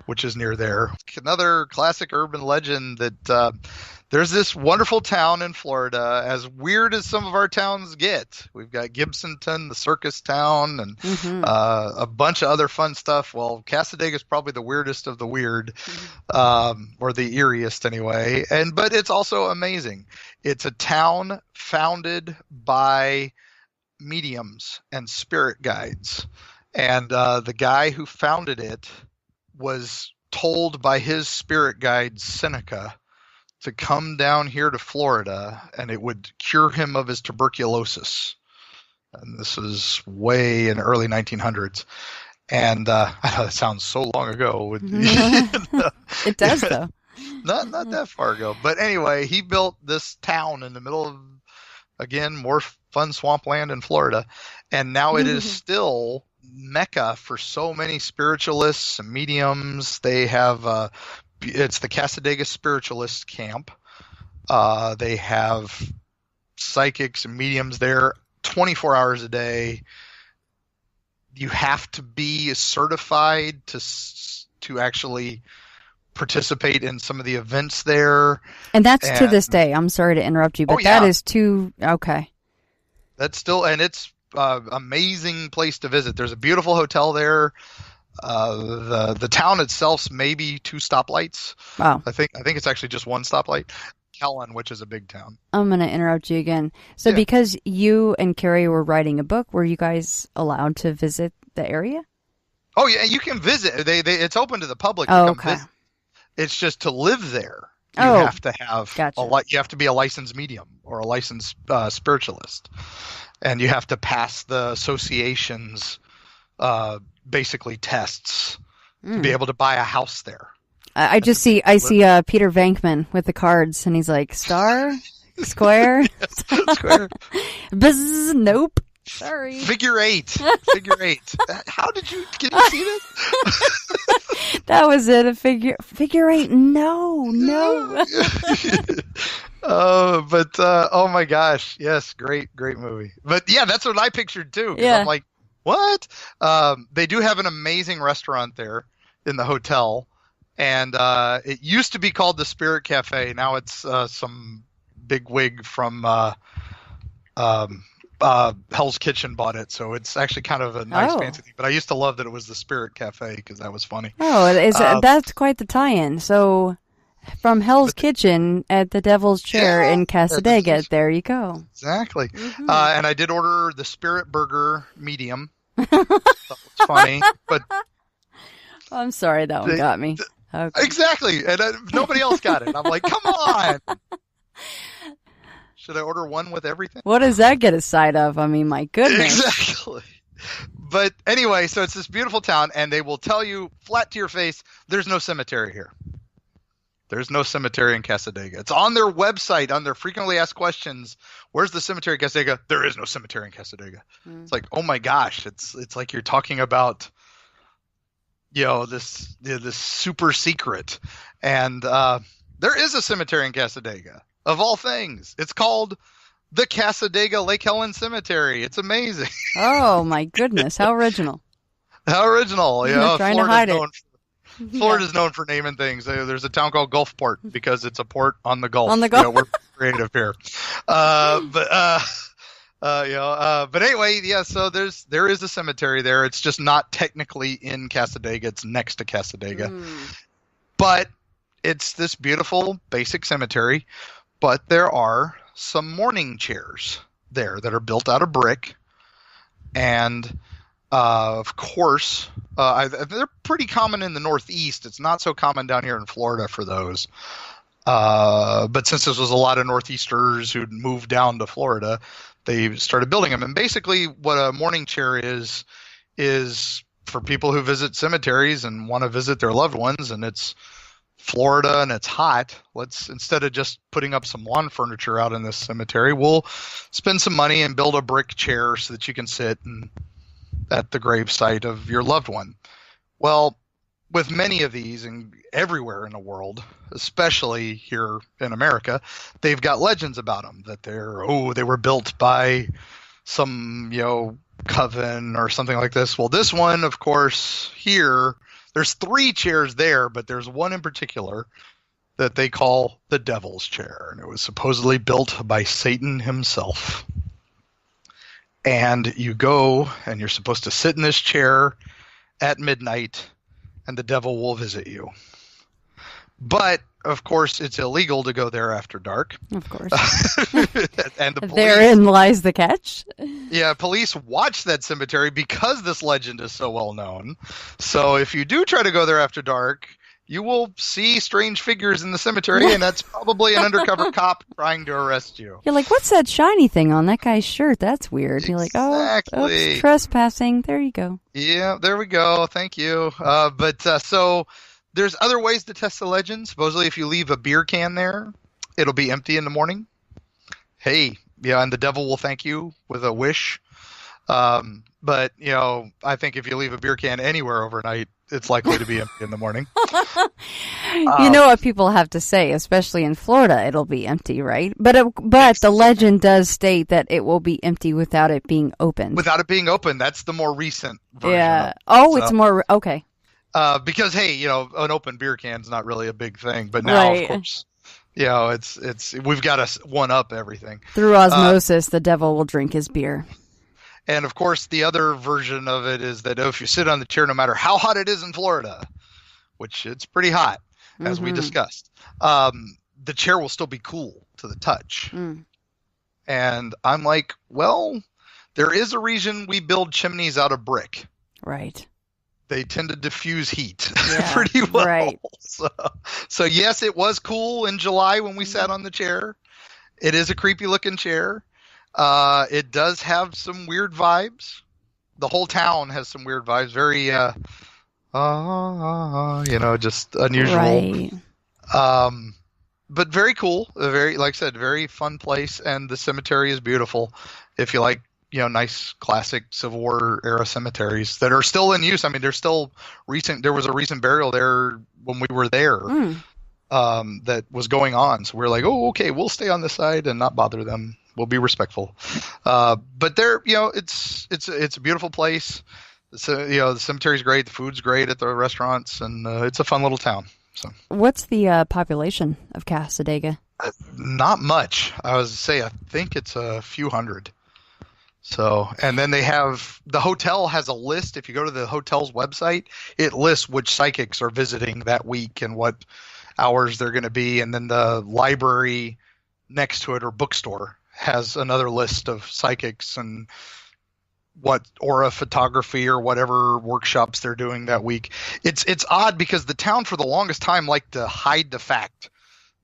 which is near there. Another classic urban legend that there's this wonderful town in Florida, as weird as some of our towns get. We've got Gibsonton, the circus town, and a bunch of other fun stuff. Well, Casadega is probably the weirdest of the weird, or the eeriest anyway. But it's also amazing. It's a town founded by mediums and spirit guides. And the guy who founded it was told by his spirit guide, Seneca, to come down here to Florida and it would cure him of his tuberculosis. And this was way in the early 1900s. And I know it sounds so long ago. It does, though. Not that far ago. But anyway, he built this town in the middle of, again, more fun swampland in Florida. And now it is still Mecca for so many spiritualists and mediums. They have it's the Casadega Spiritualist Camp. They have psychics and mediums there 24 hours a day. You have to be certified to actually participate in some of the events there. And that's to this day. I'm sorry to interrupt you, but that is too okay. That's still, and it's amazing place to visit. There's a beautiful hotel there. The town itself's maybe 2 stoplights. Wow. I think it's actually just 1 stoplight. Helen, which is a big town. I'm going to interrupt you again. So because you and Carrie were writing a book, were you guys allowed to visit the area? Oh yeah, you can visit. It's open to the public. Oh, okay. Visit. It's just to live there. You have to have you have to be a licensed medium or a licensed spiritualist, and you have to pass the association's basically tests to be able to buy a house there. I see Peter Venkman with the cards, and he's like, star, square, square, buzz, nope, sorry. Figure eight. Can you see this? That was it, a figure eight, no. Oh my gosh, yes, great movie. But yeah, that's what I pictured too. Yeah. I'm like, what? They do have an amazing restaurant there in the hotel. And it used to be called the Spirit Cafe. Now it's some big wig from Hell's Kitchen bought it. So it's actually kind of a nice fancy thing. But I used to love that it was the Spirit Cafe because that was funny. Oh, that's quite the tie-in. So from Hell's Kitchen at the Devil's Chair in Casadega, there you go. Exactly. Mm-hmm. And I did order the Spirit Burger medium. That was funny. But I'm sorry, that one got me. Okay. Exactly, and nobody else got it. I'm like, come on. Should I order one with everything? What does that get a side of? I mean, my goodness. Exactly. But anyway, so it's this beautiful town, and they will tell you flat to your face, there's no cemetery here. There's no cemetery in Casadega. It's on their website, on their frequently asked questions. Where's the cemetery in Casadega? There is no cemetery in Casadega. It's like, oh my gosh, it's like you're talking about, this super secret. And there is a cemetery in Casadega, of all things. It's called the Casadega Lake Helen Cemetery. It's amazing. Oh my goodness, how original. How original. Yeah, trying to hide it. Florida's known for naming things. There's a town called Gulfport because it's a port on the Gulf. We're creative here. But anyway, so there is a cemetery there. It's just not technically in Casadega. It's next to Casadega. But it's this beautiful basic cemetery. But there are some mourning chairs there that are built out of brick. And of course, they're pretty common in the Northeast. It's not so common down here in Florida for those. But since this was a lot of Northeasters who'd moved down to Florida, they started building them. And basically what a mourning chair is for people who visit cemeteries and want to visit their loved ones. And it's Florida and it's hot. Let's, instead of just putting up some lawn furniture out in this cemetery, we'll spend some money and build a brick chair so that you can sit at the gravesite of your loved one. Well, with many of these and everywhere in the world, especially here in America, they've got legends about them that they were built by some, coven or something like this. Well, this one, of course, here, there's 3 chairs there, but there's one in particular that they call the Devil's Chair, and it was supposedly built by Satan himself. And you go, and you're supposed to sit in this chair at midnight, and the devil will visit you. But, of course, it's illegal to go there after dark. Of course. And the police, therein lies the catch. Yeah, police watch that cemetery because this legend is so well known. So if you do try to go there after dark, you will see strange figures in the cemetery, and that's probably an undercover cop trying to arrest you. You're like, what's that shiny thing on that guy's shirt? That's weird. You're like, oops, trespassing. There you go. Yeah, there we go. Thank you. So there's other ways to test the legend. Supposedly, if you leave a beer can there, it'll be empty in the morning. Hey, and the devil will thank you with a wish. But, I think if you leave a beer can anywhere overnight, it's likely to be empty in the morning. You know what people have to say, especially in Florida, it'll be empty, right? But the legend does state that it will be empty without it being opened. Without it being open, that's the more recent version. Yeah. It's more, okay. Because, hey, an open beer can is not really a big thing. But now, Of course, it's we've got to one-up everything. Through osmosis, the devil will drink his beer. And, of course, the other version of it is that if you sit on the chair, no matter how hot it is in Florida, which it's pretty hot, as we discussed, the chair will still be cool to the touch. Mm. And I'm like, well, there is a reason we build chimneys out of brick. Right. They tend to diffuse heat pretty well. Right. So, yes, it was cool in July when we sat on the chair. It is a creepy-looking chair. It does have some weird vibes. The whole town has some weird vibes. Very, just unusual. Right. But very cool. Very, like I said, very fun place. And the cemetery is beautiful. If you like, nice classic Civil War era cemeteries that are still in use. I mean, they're still recent. There was a recent burial there when we were there. That was going on. So we're like, oh, okay, we'll stay on this side and not bother them. We'll be respectful. But there, it's a beautiful place. The cemetery's great. The food's great at the restaurants, and it's a fun little town. So, what's the population of Cassadaga? Not much. I think it's a few hundred. So, and then the hotel has a list. If you go to the hotel's website, it lists which psychics are visiting that week and what hours they're going to be. And then the library next to it, or bookstore, has another list of psychics and what aura photography or whatever workshops they're doing that week. It's odd because the town for the longest time liked to hide the fact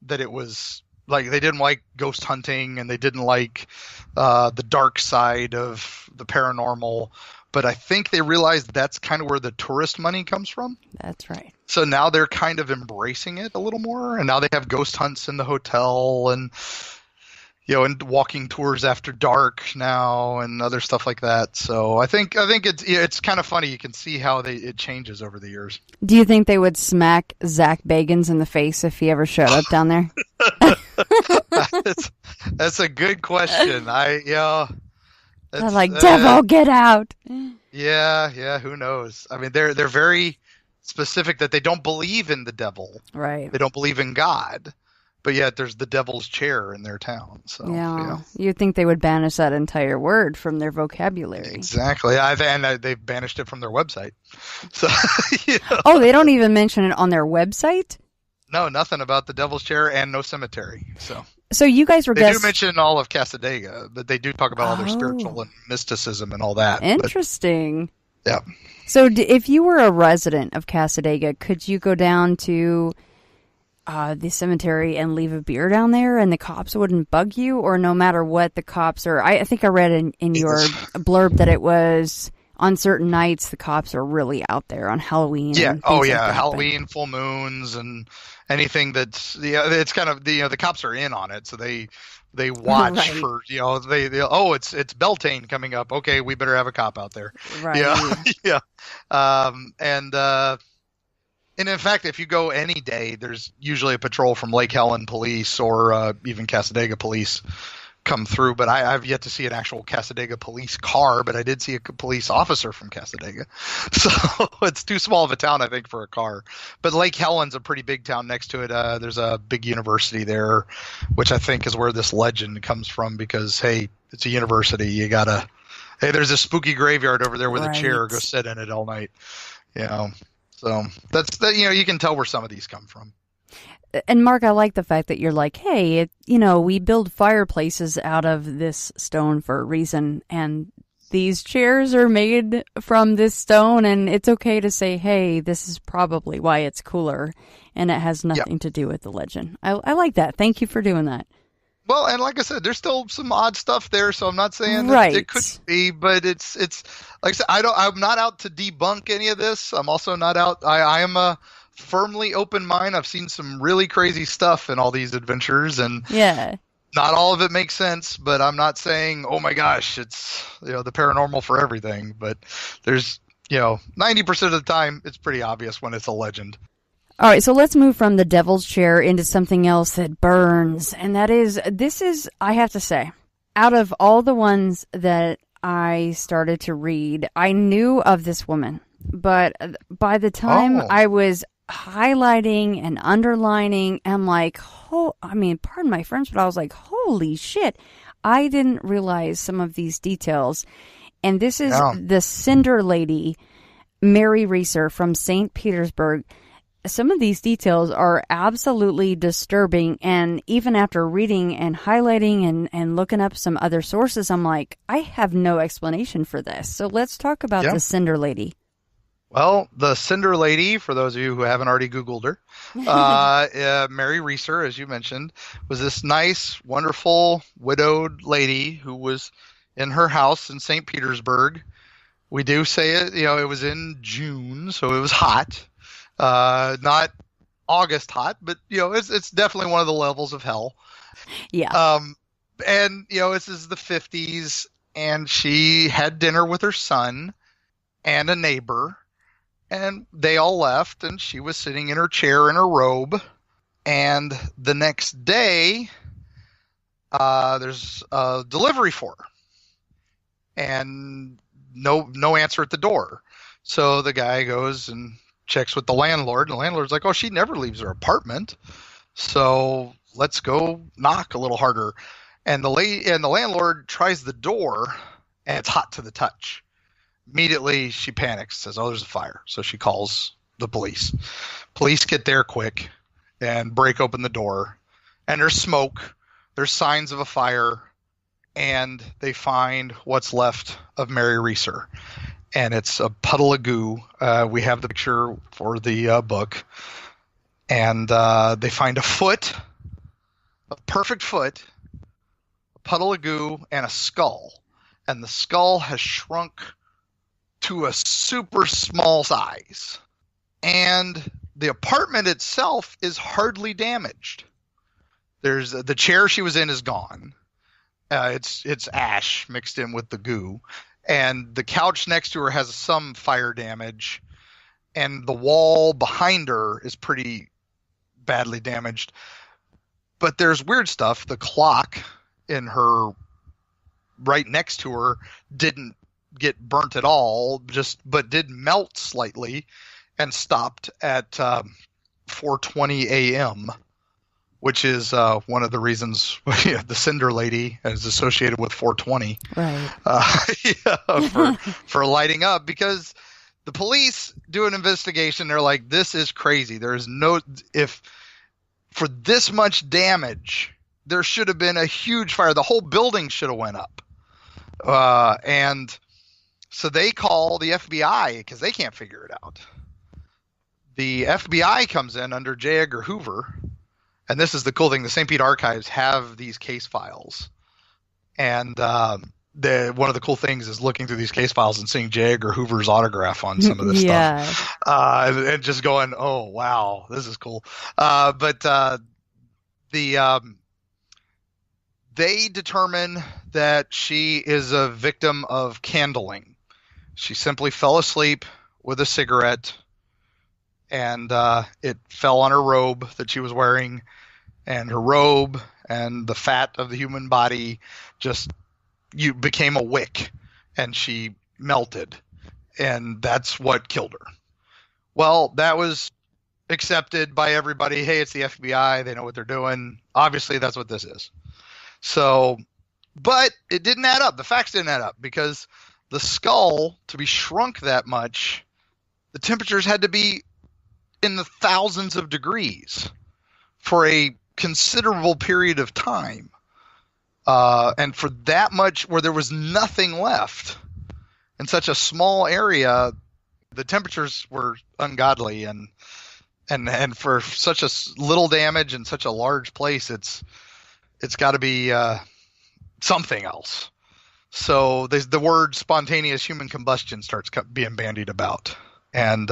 that it was like they didn't like ghost hunting and they didn't like the dark side of the paranormal. But I think they realized that's kind of where the tourist money comes from. That's right. So now they're kind of embracing it a little more, and now they have ghost hunts in the hotel and and walking tours after dark now and other stuff like that. So I think it's kind of funny. You can see how it changes over the years. Do you think they would smack Zach Bagans in the face if he ever showed up down there? That's a good question. They're like, devil, get out. Yeah. Who knows? I mean, they're very specific that they don't believe in the devil. Right. They don't believe in God. But yet there's the devil's chair in their town. So you'd think they would banish that entire word from their vocabulary. Exactly. They've banished it from their website. So, Oh, they don't even mention it on their website? No, nothing about the devil's chair and no cemetery. So you guys were They do mention all of Cassadaga, but they do talk about all their spiritual and mysticism and all that. Interesting. But, yeah. So if you were a resident of Cassadaga, could you go down to the cemetery and leave a beer down there and the cops wouldn't bug you? Or no matter what, the cops are... I think I read in your blurb that it was on certain nights, the cops are really out there on Halloween. Yeah. And Oh, things yeah. like that, Halloween, full moons, and anything that's it's kind of the cops are in on it, so they watch Right. for it's Beltane coming up. Okay, we better have a cop out there. Right. Yeah. Yeah. And in fact, if you go any day, there's usually a patrol from Lake Helen Police or even Cassadaga Police come through, but I've yet to see an actual Cassadaga police car, but I did see a police officer from Cassadaga. So it's too small of a town, I think, for a car. But Lake Helen's a pretty big town next to it. There's a big university there, which I think is where this legend comes from because, hey, it's a university. You gotta, hey, there's a spooky graveyard over there with a chair. Go sit in it all night. So that's you can tell where some of these come from. And Mark, I like the fact that you're like, hey, we build fireplaces out of this stone for a reason, and these chairs are made from this stone, and it's okay to say, hey, this is probably why it's cooler, and it has nothing to do with the legend. I like that. Thank you for doing that. Well, and like I said, there's still some odd stuff there, so I'm not saying right. It could be, but it's like I said, I'm not out to debunk any of this. I'm also not out. I am a firmly open mind. I've seen some really crazy stuff in all these adventures, and not all of it makes sense, but I'm not saying, oh my gosh, it's the paranormal for everything. But there's 90% of the time it's pretty obvious when it's a legend. All right, so let's move from the devil's chair into something else that burns, and this is I have to say, out of all the ones that I started to read, I knew of this woman, but by the time I was highlighting and underlining, I'm like, pardon my French, but I was like, holy shit, I didn't realize some of these details. And this is the Cinder Lady, Mary Reeser from St. Petersburg. Some of these details are absolutely disturbing, and even after reading and highlighting and looking up some other sources, I'm like, I have no explanation for this. So let's talk about the Cinder Lady. Well, the Cinder Lady, for those of you who haven't already Googled her, Mary Reeser, as you mentioned, was this nice, wonderful, widowed lady who was in her house in St. Petersburg. We do say it was in June, so it was hot. Not August hot, but it's definitely one of the levels of hell. Yeah. And this is the 50s, and she had dinner with her son and a neighbor, and they all left, and she was sitting in her chair in her robe. And the next day, there's a delivery for her, and no answer at the door. So the guy goes and checks with the landlord, and the landlord's like, oh, she never leaves her apartment, so let's go knock a little harder. And the landlord tries the door, and it's hot to the touch. Immediately she panics, says, oh, there's a fire. So she calls the police. Police get there quick and break open the door, and there's smoke, there's signs of a fire, and they find what's left of Mary Reeser. And it's a puddle of goo. We have the picture for the book. And they find a perfect foot, a puddle of goo, and a skull. And the skull has shrunk to a super small size. And the apartment itself is hardly damaged. There's the chair she was in is gone. It's ash mixed in with the goo. And the couch next to her has some fire damage, and the wall behind her is pretty badly damaged. But there's weird stuff. The clock in her right next to her didn't get burnt at all, but did melt slightly and stopped at 4:20 a.m., which is one of the reasons the Cinder Lady is associated with 420. Right. For lighting up, because the police do an investigation. They're like, this is crazy. If for this much damage, there should have been a huge fire. The whole building should have went up. And so they call the FBI because they can't figure it out. The FBI comes in under J. Edgar Hoover. And this is the cool thing. The St. Pete Archives have these case files. And one of the cool things is looking through these case files and seeing J. Edgar Hoover's autograph on some of this stuff, and just going, "Oh wow, this is cool." They determine that she is a victim of candling. She simply fell asleep with a cigarette, and it fell on her robe that she was wearing, and her robe and the fat of the human body just became a wick, and she melted, and that's what killed her. Well, that was accepted by everybody. Hey, it's the FBI. They know what they're doing. Obviously, that's what this is. So, but it didn't add up. The facts didn't add up because the skull, to be shrunk that much, the temperatures had to be in the thousands of degrees for a considerable period of time. And for that much, where there was nothing left in such a small area, the temperatures were ungodly, and for such a little damage in such a large place, it's got to be something else. So the word spontaneous human combustion starts being bandied about, and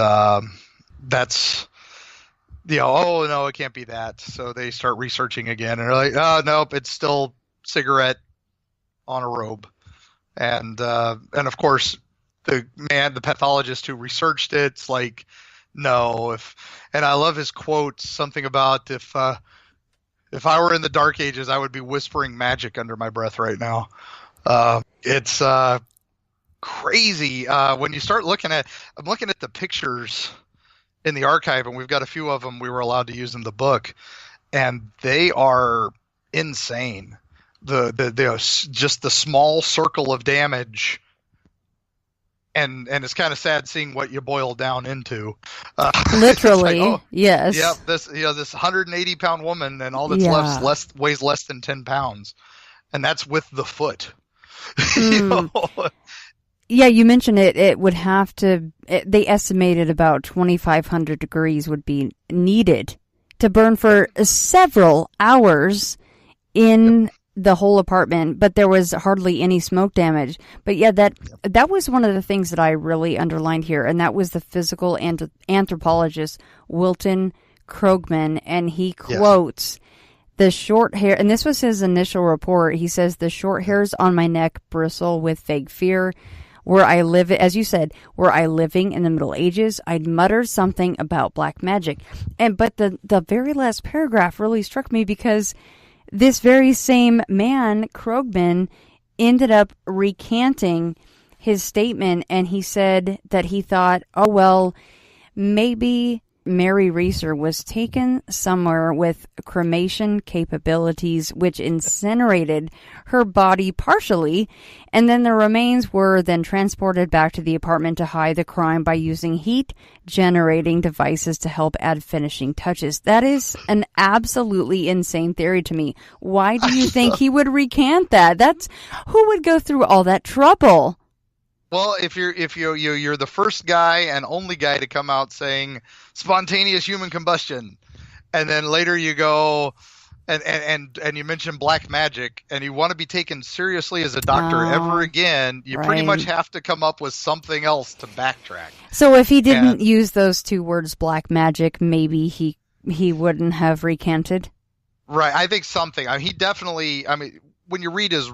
that's, oh no, it can't be that. So they start researching again, and they're like, oh nope, it's still cigarette on a robe. And of course the pathologist who researched it's like, no, and I love his quote, something about if I were in the dark ages, I would be whispering magic under my breath right now. It's crazy when you start looking at. I'm looking at the pictures in the archive, and we've got a few of them we were allowed to use in the book, and they are insane. Just the small circle of damage, and it's kind of sad seeing what you boil down into. Literally, like, yes. Yeah, this 180-pound woman, and all that's left weighs less than 10 pounds, and that's with the foot. Yeah, you mentioned it. It would have to. They estimated about 2,500 degrees would be needed to burn for several hours in the whole apartment, but there was hardly any smoke damage. But yeah, that was one of the things that I really underlined here, and that was the physical anthropologist Wilton Krogman, and he quotes the short hair, and this was his initial report. He says, the short hairs on my neck bristle with vague fear. Were I live, as you said, were I living in the Middle Ages, I'd mutter something about black magic. But the very last paragraph really struck me, because this very same man, Krogman, ended up recanting his statement, and he said that he thought, oh, well, maybe Mary Reeser was taken somewhere with cremation capabilities, which incinerated her body partially, and then the remains were then transported back to the apartment to hide the crime by using heat-generating devices to help add finishing touches. That is an absolutely insane theory to me. Why do you think he would recant that? Who would go through all that trouble? Well, if you're the first guy and only guy to come out saying spontaneous human combustion, and then later you go and you mention black magic, and you want to be taken seriously as a doctor ever again, you pretty much have to come up with something else to backtrack. So if he didn't use those two words, black magic, maybe he wouldn't have recanted. Right, I think something. He definitely. I mean, when you read his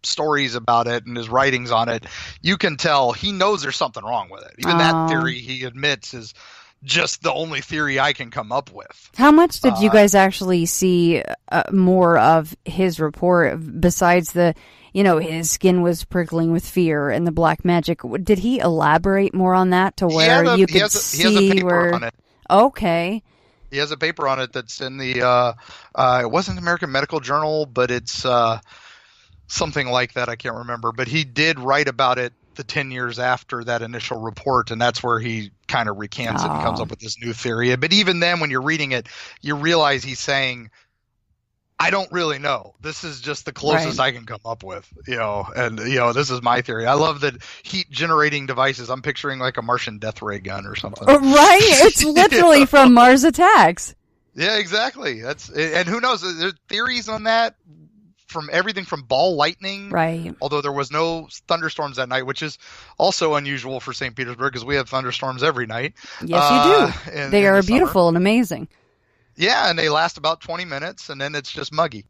stories about it and his writings on it, you can tell he knows there's something wrong with it. Even that theory, he admits, is just the only theory I can come up with. How much did you guys actually see more of his report besides his skin was prickling with fear and the black magic? Did he elaborate more on that to where you could see he has a paper on it. Okay. He has a paper on it that's in the it wasn't American Medical Journal, but it's something like that. I can't remember, but he did write about it the 10 years after that initial report, and that's where he kind of recants it and comes up with this new theory. But even then, when you're reading it, you realize he's saying, I don't really know. This is just the closest I can come up with, and this is my theory. I love that heat generating devices. I'm picturing like a Martian death ray gun or something. Right? It's literally from Mars Attacks. Yeah, exactly. And who knows? There's theories on that from everything from ball lightning, Right. although there was no thunderstorms that night, which is also unusual for St. Petersburg because we have thunderstorms every night. Yes, you do. They are beautiful and amazing. Yeah, and they last about 20 minutes, and then it's just muggy.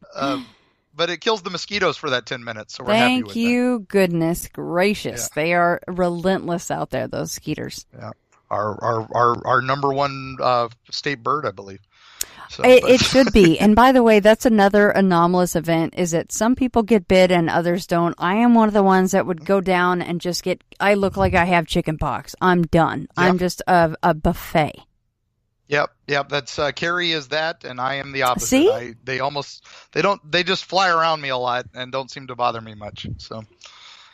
But it kills the mosquitoes for that 10 minutes, so we're happy with that. Thank you, goodness gracious. Yeah. They are relentless out there, those skeeters. Yeah, our number one state bird, I believe. So, it should be. And by the way, that's another anomalous event, is that some people get bit and others don't. I am one of the ones that would go down and just I look like I have chicken pox. I'm done. Yep. I'm just a buffet. Yep. That's Carrie is that, and I am the opposite. See? They just fly around me a lot and don't seem to bother me much. So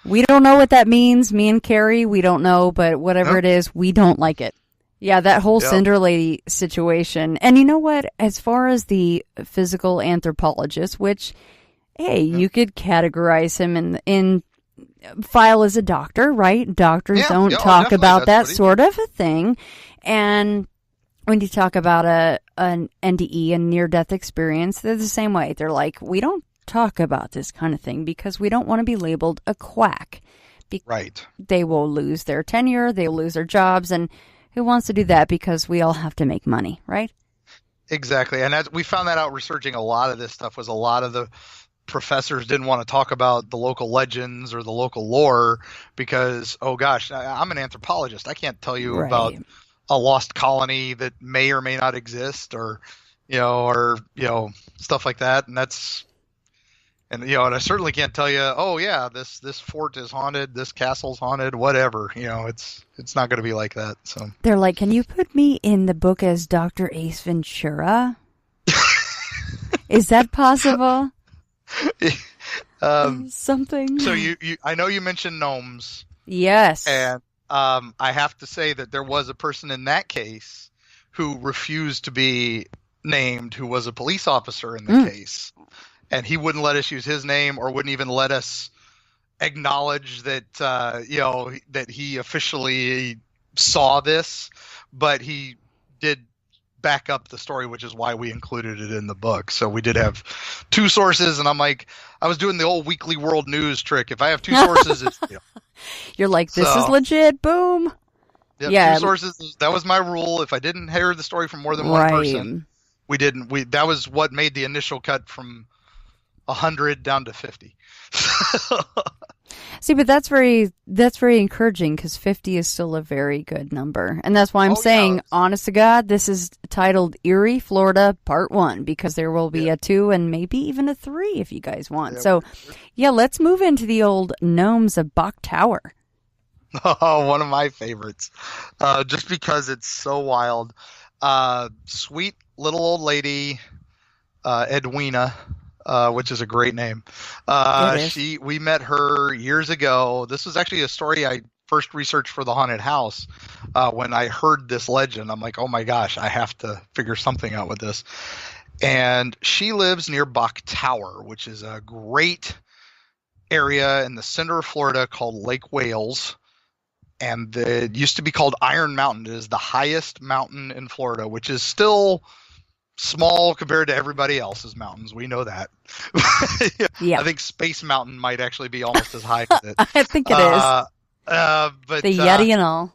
we don't know what that means. Me and Carrie, we don't know, but whatever it is, we don't like it. Yeah, that whole Cinder Lady situation. And you know what? As far as the physical anthropologist, which, hey, you could categorize him in file as a doctor, right? Doctors don't talk about that sort of a thing. And when you talk about an NDE, a near-death experience, they're the same way. They're like, we don't talk about this kind of thing because we don't want to be labeled a quack. Right. They will lose their tenure, they'll lose their jobs, and who wants to do that? Because we all have to make money, right? Exactly. And we found that out researching a lot of this stuff was a lot of the professors didn't want to talk about the local legends or the local lore because, oh gosh, I'm an anthropologist. I can't tell you about a lost colony that may or may not exist or stuff like that. And I certainly can't tell you, oh yeah, this fort is haunted, this castle's haunted, whatever. It's not going to be like that. So they're like, can you put me in the book as Dr. Ace Ventura? Is that possible? Something. So I know you mentioned gnomes. Yes. And I have to say that there was a person in that case who refused to be named, who was a police officer in the case. And he wouldn't let us use his name or wouldn't even let us acknowledge that, that he officially saw this. But he did back up the story, which is why we included it in the book. So we did have two sources. And I'm like, I was doing the old Weekly World News trick. If I have two sources, it's You're like, this is legit. Boom. Yep, yeah. Two sources. That was my rule. If I didn't hear the story from more than one person, that was what made the initial cut from 100 down to 50. See, but that's very encouraging because 50 is still a very good number. And that's why I'm saying, honest to God, this is titled Eerie, Florida, Part 1, because there will be a 2 and maybe even a 3 if you guys want. So, let's move into the old gnomes of Bok Tower. Oh, one of my favorites. Just because it's so wild. Sweet little old lady, Edwina, which is a great name. We met her years ago. This was actually a story I first researched for the haunted house. When I heard this legend, I'm like, oh my gosh, I have to figure something out with this. And she lives near Bok Tower, which is a great area in the center of Florida called Lake Wales. And it used to be called Iron Mountain. It is the highest mountain in Florida, which is still small compared to everybody else's mountains. We know that. I think Space Mountain might actually be almost as high as it. I think it is. But the Yeti and all.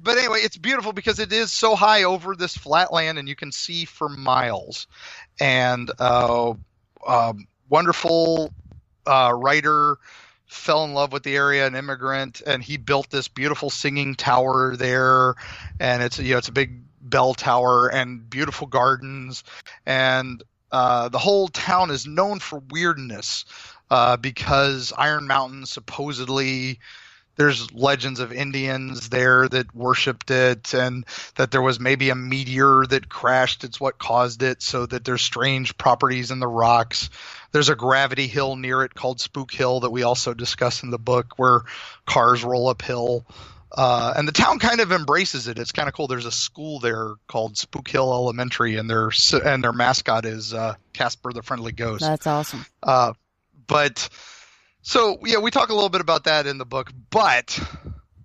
But anyway, it's beautiful because it is so high over this flat land and you can see for miles. And wonderful writer fell in love with the area, an immigrant, and he built this beautiful singing tower there. And it's a big bell tower and beautiful gardens, and the whole town is known for weirdness because Iron Mountain, supposedly there's legends of Indians there that worshipped it, and that there was maybe a meteor that crashed. It's what caused it, so that there's strange properties in the rocks. There's a gravity hill near it called Spook Hill that we also discuss in the book, where cars roll uphill. And the town kind of embraces it. It's kind of cool. There's a school there called Spook Hill Elementary, and their mascot is Casper the Friendly Ghost. That's awesome. We talk a little bit about that in the book, but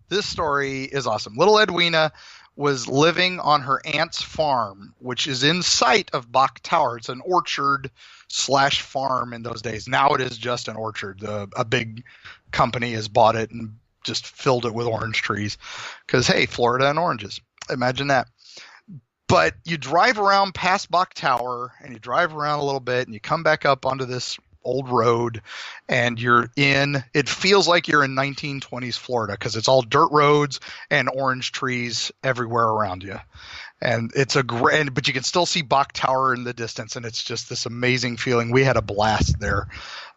this story is awesome. Little Edwina was living on her aunt's farm, which is in sight of Bach Tower. It's an orchard slash farm in those days. Now it is just an orchard. A big company has bought it and just filled it with orange trees because, hey, Florida and oranges. Imagine that. But you drive around past Bach Tower and you drive around a little bit and you come back up onto this old road and it feels like you're in 1920s Florida because it's all dirt roads and orange trees everywhere around you. And it's but you can still see Bach Tower in the distance, and it's just this amazing feeling. We had a blast there.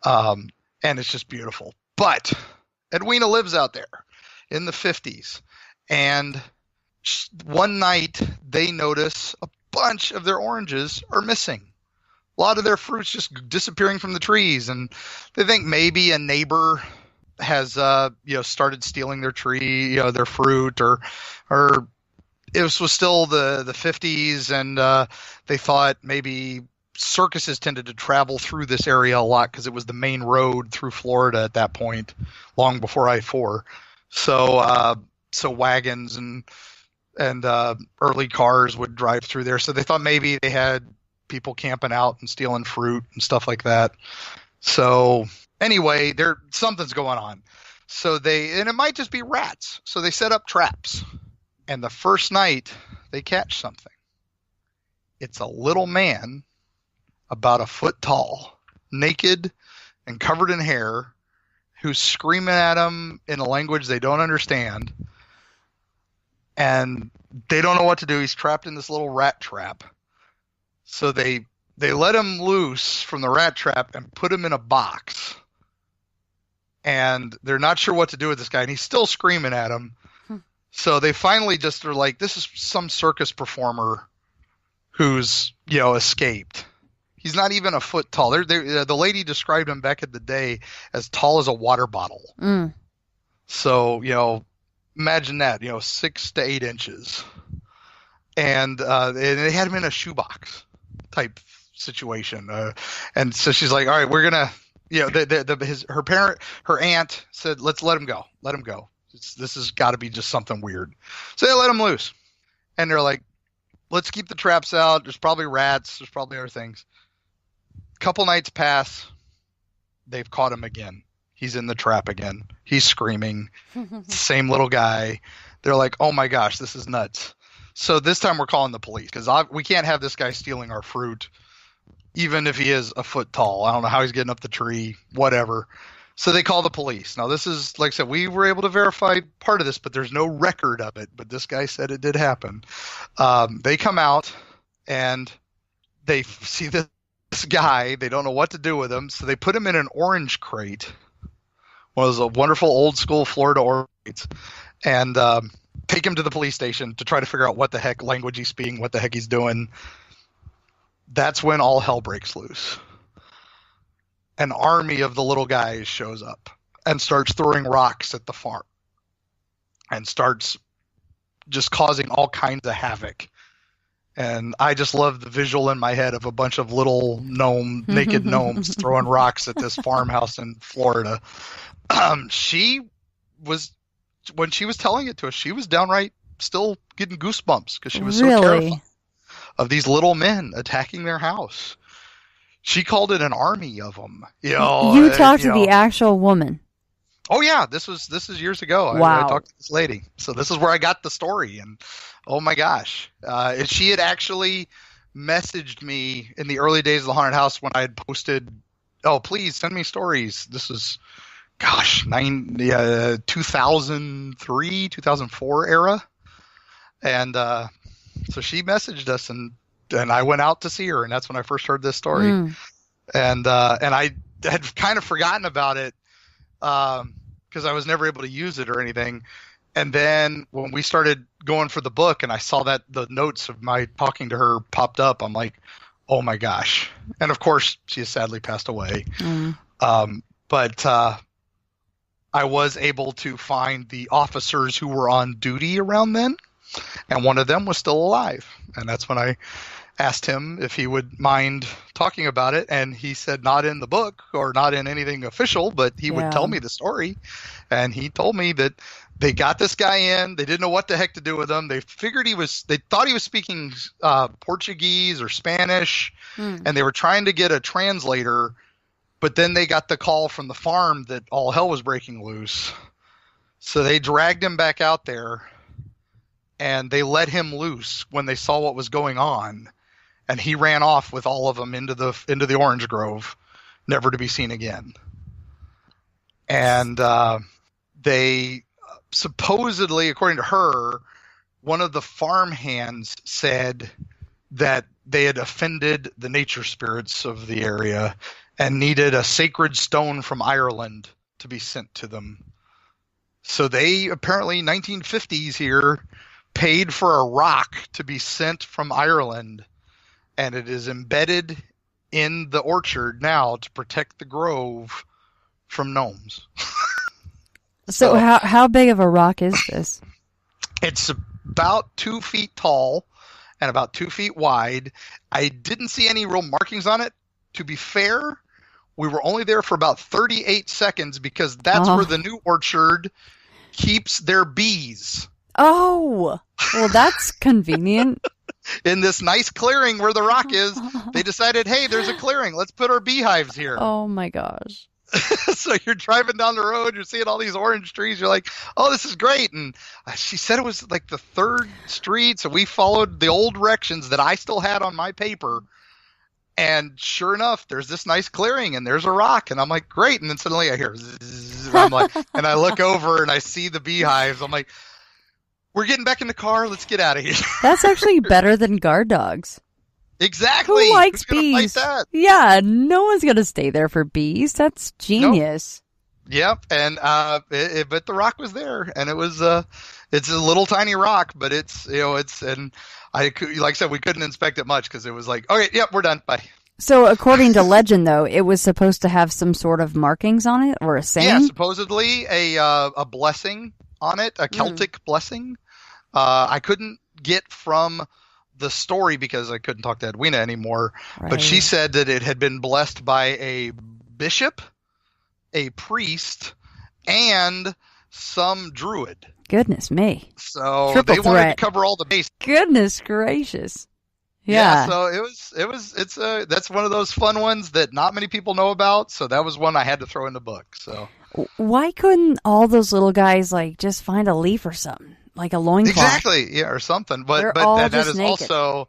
And it's just beautiful. But Edwina lives out there in the 50s, and one night they notice a bunch of their oranges are missing. A lot of their fruits just disappearing from the trees, and they think maybe a neighbor has started stealing their tree, their fruit, or it was still the 50s, and they thought maybe circuses tended to travel through this area a lot because it was the main road through Florida at that point, long before I-4. So wagons and early cars would drive through there. So they thought maybe they had people camping out and stealing fruit and stuff like that. So anyway, something's going on. And it might just be rats. So they set up traps. And the first night they catch something. It's a little man about a foot tall, naked and covered in hair, who's screaming at them in a language they don't understand. And they don't know what to do. He's trapped in this little rat trap. So they let him loose from the rat trap and put him in a box. And they're not sure what to do with this guy. And he's still screaming at him. So they finally just are like, this is some circus performer who's, escaped. He's not even a foot tall. The lady described him back in the day as tall as a water bottle. Mm. So, imagine that, 6 to 8 inches. And they had him in a shoebox type situation. And so she's like, all right, we're going to, her aunt said, let's let him go. Let him go. This has got to be just something weird. So they let him loose. And they're like, let's keep the traps out. There's probably rats. There's probably other things. Couple nights pass. They've caught him again. He's in the trap again. He's screaming. Same little guy. They're like, oh my gosh, this is nuts. So this time we're calling the police because we can't have this guy stealing our fruit, even if he is a foot tall. I don't know how he's getting up the tree, whatever. So they call the police. Now this is, like I said, we were able to verify part of this, but there's no record of it. But this guy said it did happen. They come out and they see this guy. They don't know what to do with him. So they put him in an orange crate. One of those wonderful old school Florida orange crates. And take him to the police station to try to figure out what the heck language he's speaking, what the heck he's doing. That's when all hell breaks loose. An army of the little guys shows up and starts throwing rocks at the farm and starts just causing all kinds of havoc. And I just love the visual in my head of a bunch of little naked gnomes throwing rocks at this farmhouse in Florida. When she was telling it to us, she was downright still getting goosebumps because she was so terrified of these little men attacking their house. She called it an army of them. You talked to the actual woman. Oh yeah, this is years ago. Wow. I talked to this lady. So this is where I got the story, and oh my gosh, she had actually messaged me in the early days of the haunted house when I had posted, "Oh, please send me stories." This is, 2003, 2004 era, and so she messaged us, and I went out to see her, and that's when I first heard this story. And I had kind of forgotten about it because I was never able to use it or anything. And then when we started going for the book and I saw that the notes of my talking to her popped up, I'm like, oh my gosh. And of course she has sadly passed away. But I was able to find the officers who were on duty around then, and one of them was still alive. And that's when I asked him if he would mind talking about it, and he said not in the book or not in anything official, but he would tell me the story. And he told me that they got this guy in. They didn't know what the heck to do with him. They thought he was speaking Portuguese or Spanish, and they were trying to get a translator, but then they got the call from the farm that all hell was breaking loose. So they dragged him back out there, and they let him loose when they saw what was going on. And he ran off with all of them into the orange grove, never to be seen again. And they supposedly, according to her, one of the farm hands said that they had offended the nature spirits of the area and needed a sacred stone from Ireland to be sent to them. So they apparently, 1950s here, paid for a rock to be sent from Ireland, and it is embedded in the orchard now to protect the grove from gnomes. So how big of a rock is this? It's about 2 feet tall and about 2 feet wide. I didn't see any real markings on it. To be fair, we were only there for about 38 seconds because that's where the new orchard keeps their bees. Oh, well, that's convenient. In this nice clearing where the rock is, they decided, hey, there's a clearing. Let's put our beehives here. Oh, my gosh. So you're driving down the road, you're seeing all these orange trees. You're like, oh, this is great. And she said it was like the 3rd street. So we followed the old directions that I still had on my paper. And sure enough, there's this nice clearing and there's a rock. And I'm like, great. And then suddenly I hear, zzz, and I'm like, and I look over and I see the beehives. I'm like, we're getting back in the car. Let's get out of here. That's actually better than guard dogs. Exactly. Who likes Who's bees? Fight that? Yeah, no one's going to stay there for bees. That's genius. Nope. Yep. And but the rock was there, and it was it's a little tiny rock, but it's and like I said, we couldn't inspect it much because it was like, okay, yep, we're done, bye. So according to legend, though, it was supposed to have some sort of markings on it or a saying. Yeah, supposedly a blessing on it, a Celtic blessing. I couldn't get from the story because I couldn't talk to Edwina anymore, but she said that it had been blessed by a bishop, a priest, and some druid. Goodness me. So Triple they threat. wanted to cover all the bases. Goodness gracious. Yeah. So that's one of those fun ones that not many people know about. So that was one I had to throw in the book. So why couldn't all those little guys like just find a leaf or something? Like a loincloth. Exactly, yeah, or something. But that is naked. Also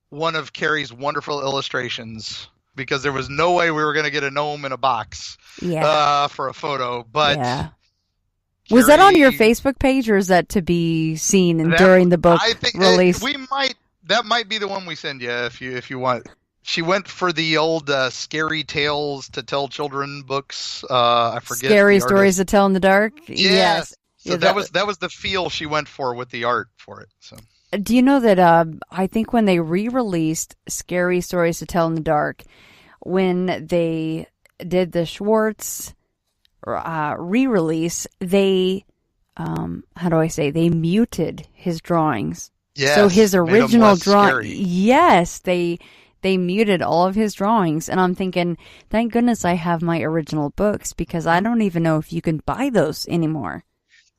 one of Carrie's wonderful illustrations because there was no way we were going to get a gnome in a box for a photo. But Carrie, was that on your Facebook page or is that to be seen during the book release? That might be the one we send you if you want. She went for the old scary tales to tell children books. I forget. Scary stories to tell in the dark. Yes. So that was the feel she went for with the art for it. So do you know that I think when they re-released Scary Stories to Tell in the Dark, when they did the Schwartz re-release, they they muted his drawings. Yes, so his original drawing. Yes, they muted all of his drawings, and I'm thinking, thank goodness I have my original books because I don't even know if you can buy those anymore.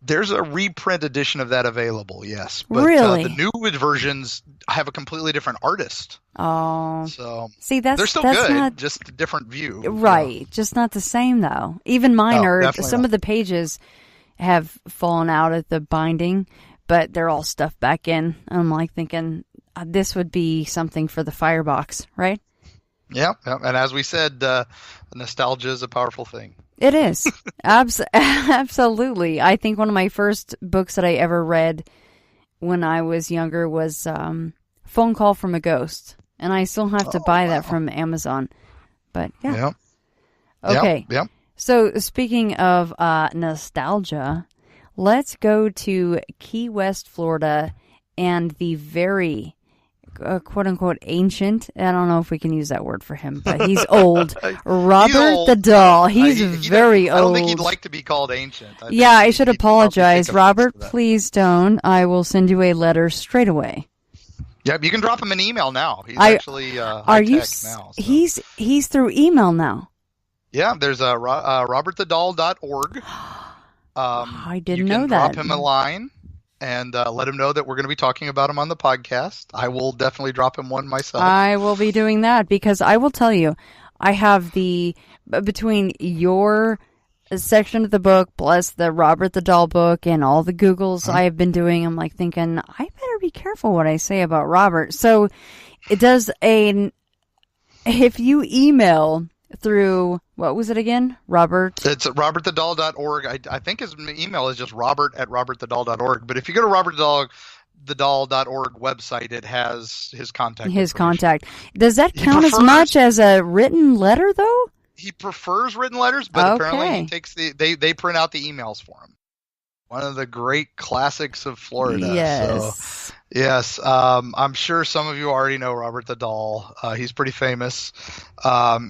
There's a reprint edition of that available, yes. But really? The new versions have a completely different artist. Oh. So see, they're still good, just a different view. Right. Just not the same, though. Even mine some of the pages have fallen out at the binding, but they're all stuffed back in. I'm like thinking, this would be something for the firebox, right? Yeah. And as we said, nostalgia is a powerful thing. It is. Absolutely. I think one of my first books that I ever read when I was younger was Phone Call from a Ghost. And I still have to buy that from Amazon. But yeah. Okay. Yeah. So speaking of nostalgia, let's go to Key West, Florida, and the very quote-unquote ancient, I don't know if we can use that word for him, but he's old. Robert the Doll. He's very old. I don't think he'd like to be called ancient. I should apologize. Robert, please don't. I will send you a letter straight away. Yep, you can drop him an email now. He's actually are high you? tech now. So. He's through email now. Yeah, there's robertthedall.org. I didn't you know can that. drop him a line and let him know that we're going to be talking about him on the podcast. I will definitely drop him one myself. I will be doing that because I will tell you, I have between your section of the book plus the Robert the Doll book and all the Googles I have been doing, I'm like thinking, I better be careful what I say about Robert. So if you email through, what was it again? Robert? It's at robertthedall.org. I think his email is just robert@robertthedall.org. But if you go to robertthedall.org website, it has his contact information. Does that count as much as a written letter, though? He prefers written letters, but apparently he takes they print out the emails for him. One of the great classics of Florida. Yes. So, yes. I'm sure some of you already know Robert the Doll. He's pretty famous.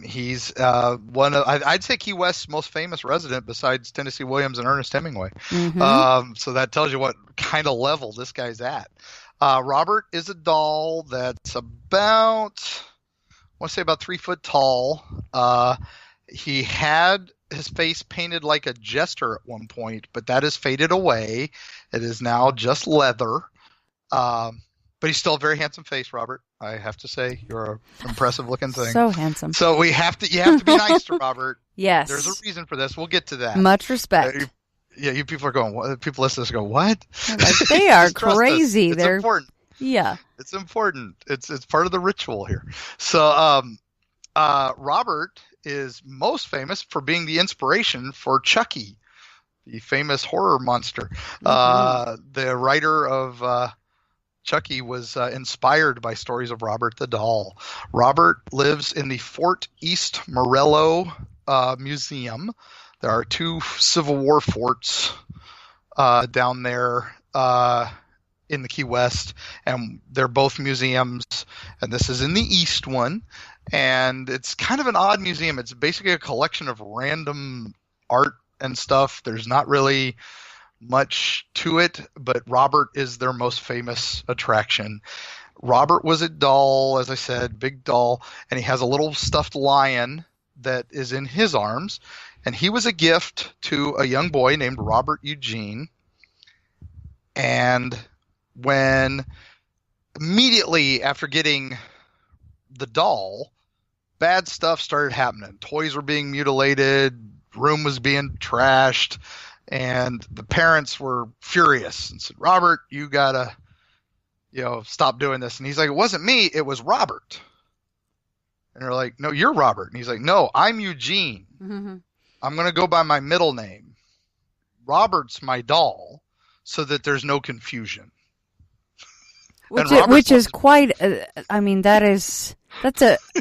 He's one of, I'd say, Key West's most famous resident besides Tennessee Williams and Ernest Hemingway. Mm-hmm. So that tells you what kind of level this guy's at. Robert is a doll that's about, I want to say about 3 foot tall. He had his face painted like a jester at one point, but that has faded away. It is now just leather. But he's still a very handsome face, Robert. I have to say, you're an impressive looking thing. So handsome. So you have to be nice to Robert. Yes. There's a reason for this. We'll get to that. Much respect. You people are going, what? People listen to this go, what? They are crazy. It's important. Yeah. It's important. It's part of the ritual here. So, Robert is most famous for being the inspiration for Chucky, the famous horror monster. Mm-hmm. The writer of Chucky was inspired by stories of Robert the Doll. Robert lives in the Fort East Morello Museum. There are 2 Civil War forts down there in the Key West, and they're both museums, and this is in the East one. And it's kind of an odd museum. It's basically a collection of random art and stuff. There's not really much to it, but Robert is their most famous attraction. Robert was a doll, as I said, big doll, and he has a little stuffed lion that is in his arms. And he was a gift to a young boy named Robert Eugene. And when immediately after getting the doll, bad stuff started happening. Toys were being mutilated, room was being trashed, and the parents were furious and said, Robert, you gotta, stop doing this. And he's like, it wasn't me, it was Robert. And they're like, no, you're Robert. And he's like, no, I'm Eugene. Mm-hmm. I'm going to go by my middle name. Robert's my doll, so that there's no confusion. Which is quite, that's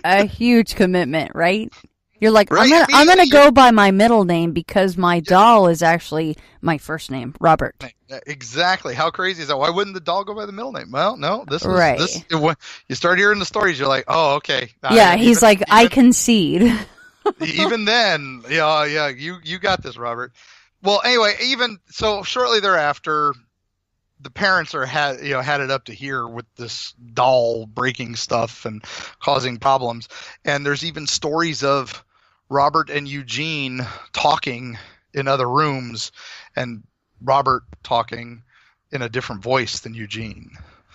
a huge commitment, right? You're like, right? I'm gonna go by my middle name because my doll is actually my first name, Robert. Exactly. How crazy is that? Why wouldn't the doll go by the middle name? Well, no, you start hearing the stories, you're like, oh, okay. He's like, I concede. Even then, you got this, Robert. Well, anyway, even so, shortly thereafter, the parents had it up to here with this doll breaking stuff and causing problems. And there's even stories of Robert and Eugene talking in other rooms, and Robert talking in a different voice than Eugene.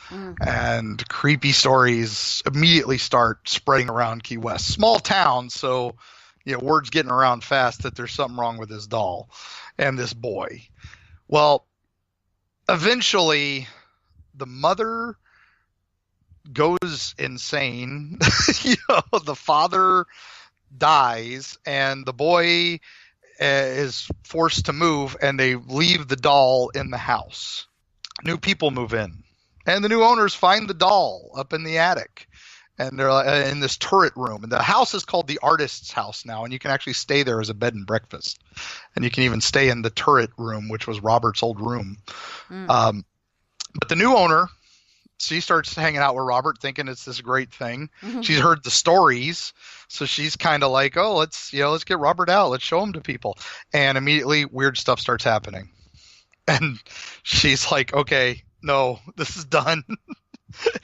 Mm-hmm. And creepy stories immediately start spreading around Key West. Small town, so word's getting around fast that there's something wrong with this doll and this boy. Well, eventually, the mother goes insane. The father dies, and the boy is forced to move, and they leave the doll in the house. New people move in, and the new owners find the doll up in the attic, and they're in this turret room. And the house is called the Artist's House now, and you can actually stay there as a bed and breakfast. And you can even stay in the turret room, which was Robert's old room. Mm. But the new owner, she starts hanging out with Robert, thinking it's this great thing. Mm-hmm. She's heard the stories, so she's kind of like, oh, let's get Robert out. Let's show him to people. And immediately, weird stuff starts happening. And she's like, okay, no, this is done.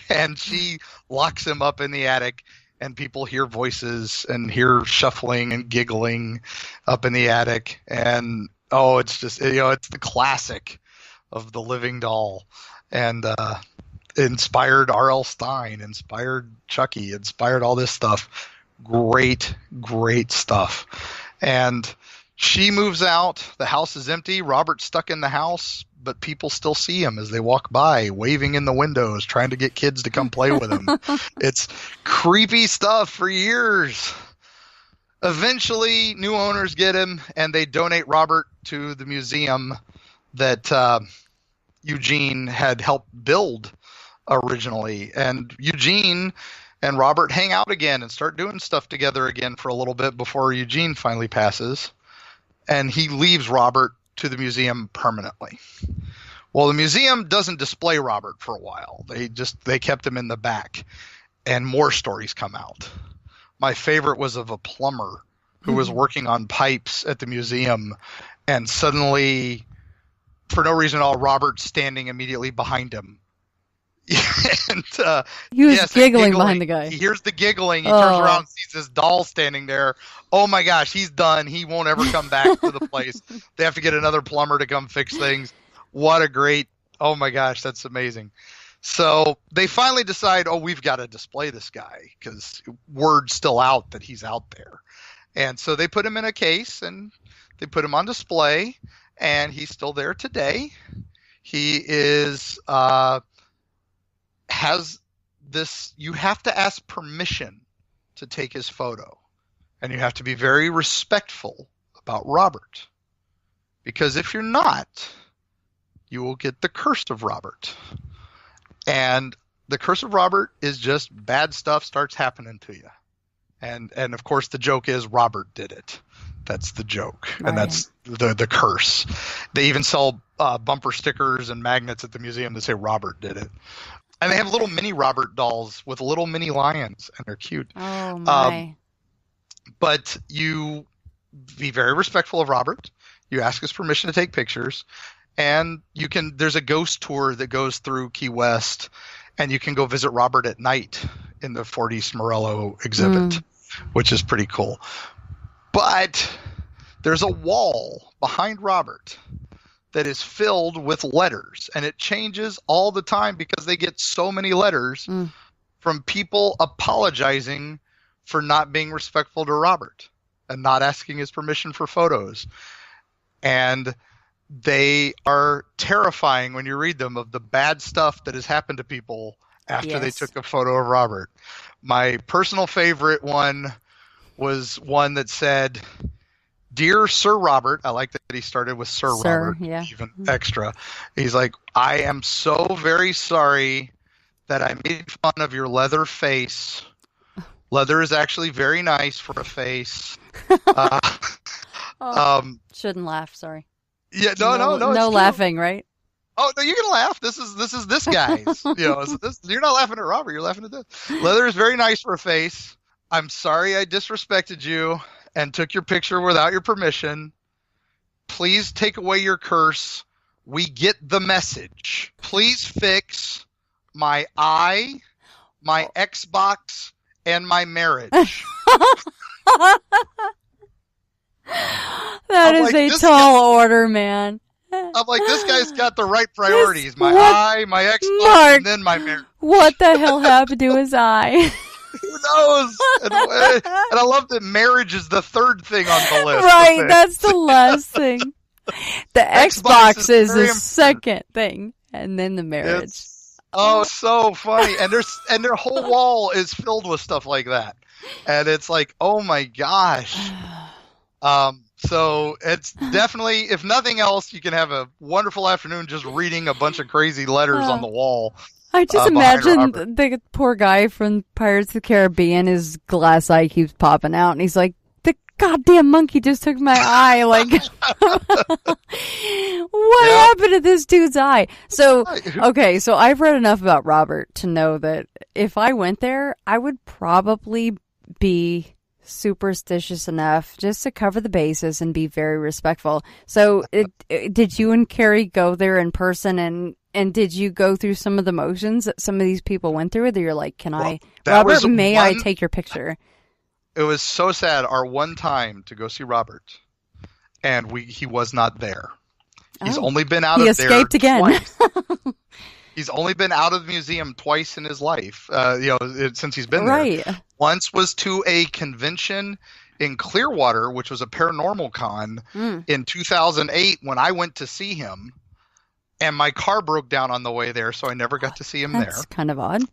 And she locks him up in the attic, and people hear voices and hear shuffling and giggling up in the attic. And it's just, it's the classic of the living doll. And inspired R.L. Stine, inspired Chucky, inspired all this stuff. Great stuff. And she moves out. The house is empty. Robert's stuck in the house, but people still see him as they walk by, waving in the windows, trying to get kids to come play with him. It's creepy stuff for years. Eventually, new owners get him, and they donate Robert to the museum that Eugene had helped build originally. And Eugene and Robert hang out again and start doing stuff together again for a little bit before Eugene finally passes. And he leaves Robert to the museum permanently. Well, the museum doesn't display Robert for a while. They kept him in the back, and more stories come out. My favorite was of a plumber who was working on pipes at the museum, and suddenly, for no reason at all, Robert's standing immediately behind him. And he was giggling behind the guy. He hears the giggling. He turns around and sees this doll standing there. Oh my gosh, he's done. He won't ever come back to the place. They have to get another plumber to come fix things. What a great, oh my gosh, that's amazing. So they finally decide, we've got to display this guy because word's still out that he's out there. And so they put him in a case and they put him on display, and he's still there today. He is has this, you have to ask permission to take his photo, and you have to be very respectful about Robert, because if you're not, you will get the curse of Robert. And the curse of Robert is just bad stuff starts happening to you. And of course the joke is Robert did it. That's the joke. Right. And that's the curse. They even sell bumper stickers and magnets at the museum that say Robert did it. And they have little mini Robert dolls with little mini lions, and they're cute. Oh, my. But you be very respectful of Robert. You ask his permission to take pictures. And there's a ghost tour that goes through Key West, and you can go visit Robert at night in the Fort East Morello exhibit, which is pretty cool. But there's a wall behind Robert that is filled with letters, and it changes all the time because they get so many letters from people apologizing for not being respectful to Robert and not asking his permission for photos. And they are terrifying when you read them, of the bad stuff that has happened to people after they took a photo of Robert. My personal favorite one was one that said, "Dear Sir Robert," I like that he started with Sir Robert, even extra. He's like, "I am so very sorry that I made fun of your leather face. Leather is actually very nice for a face." Shouldn't laugh, sorry. Yeah, no, no laughing, right? Oh no, you can laugh. This is this guy's. You're not laughing at Robert. You're laughing at this. Leather is very nice for a face. I'm sorry I disrespected you and took your picture without your permission. Please take away your curse. We get the message. Please fix my eye, my Xbox, and my marriage. That is a tall order, man. I'm like, this guy's got the right priorities. My eye, my Xbox, and then my marriage. What the hell happened to his eye? Who knows? And I love that marriage is the third thing on the list. Right, that's the last thing. The Xbox is the second thing, and then the marriage. It's so funny. And their whole wall is filled with stuff like that. And it's like, oh my gosh. So it's definitely, if nothing else, you can have a wonderful afternoon just reading a bunch of crazy letters on the wall. I just imagine the poor guy from Pirates of the Caribbean, his glass eye keeps popping out, and he's like, the goddamn monkey just took my eye. Like, what happened to this dude's eye? So, okay, so I've read enough about Robert to know that if I went there, I would probably be superstitious enough just to cover the bases and be very respectful. So did you and Carrie go there in person And did you go through some of the motions that some of these people went through? That you're like, Robert, may I take your picture? It was so sad. Our one time to go see Robert, and he was not there. He's only been out of there twice. He escaped again. He's only been out of the museum twice in his life, since he's been there. Right. Once was to a convention in Clearwater, which was a paranormal con in 2008 when I went to see him, and my car broke down on the way there, so I never got to see him there. That's kind of odd.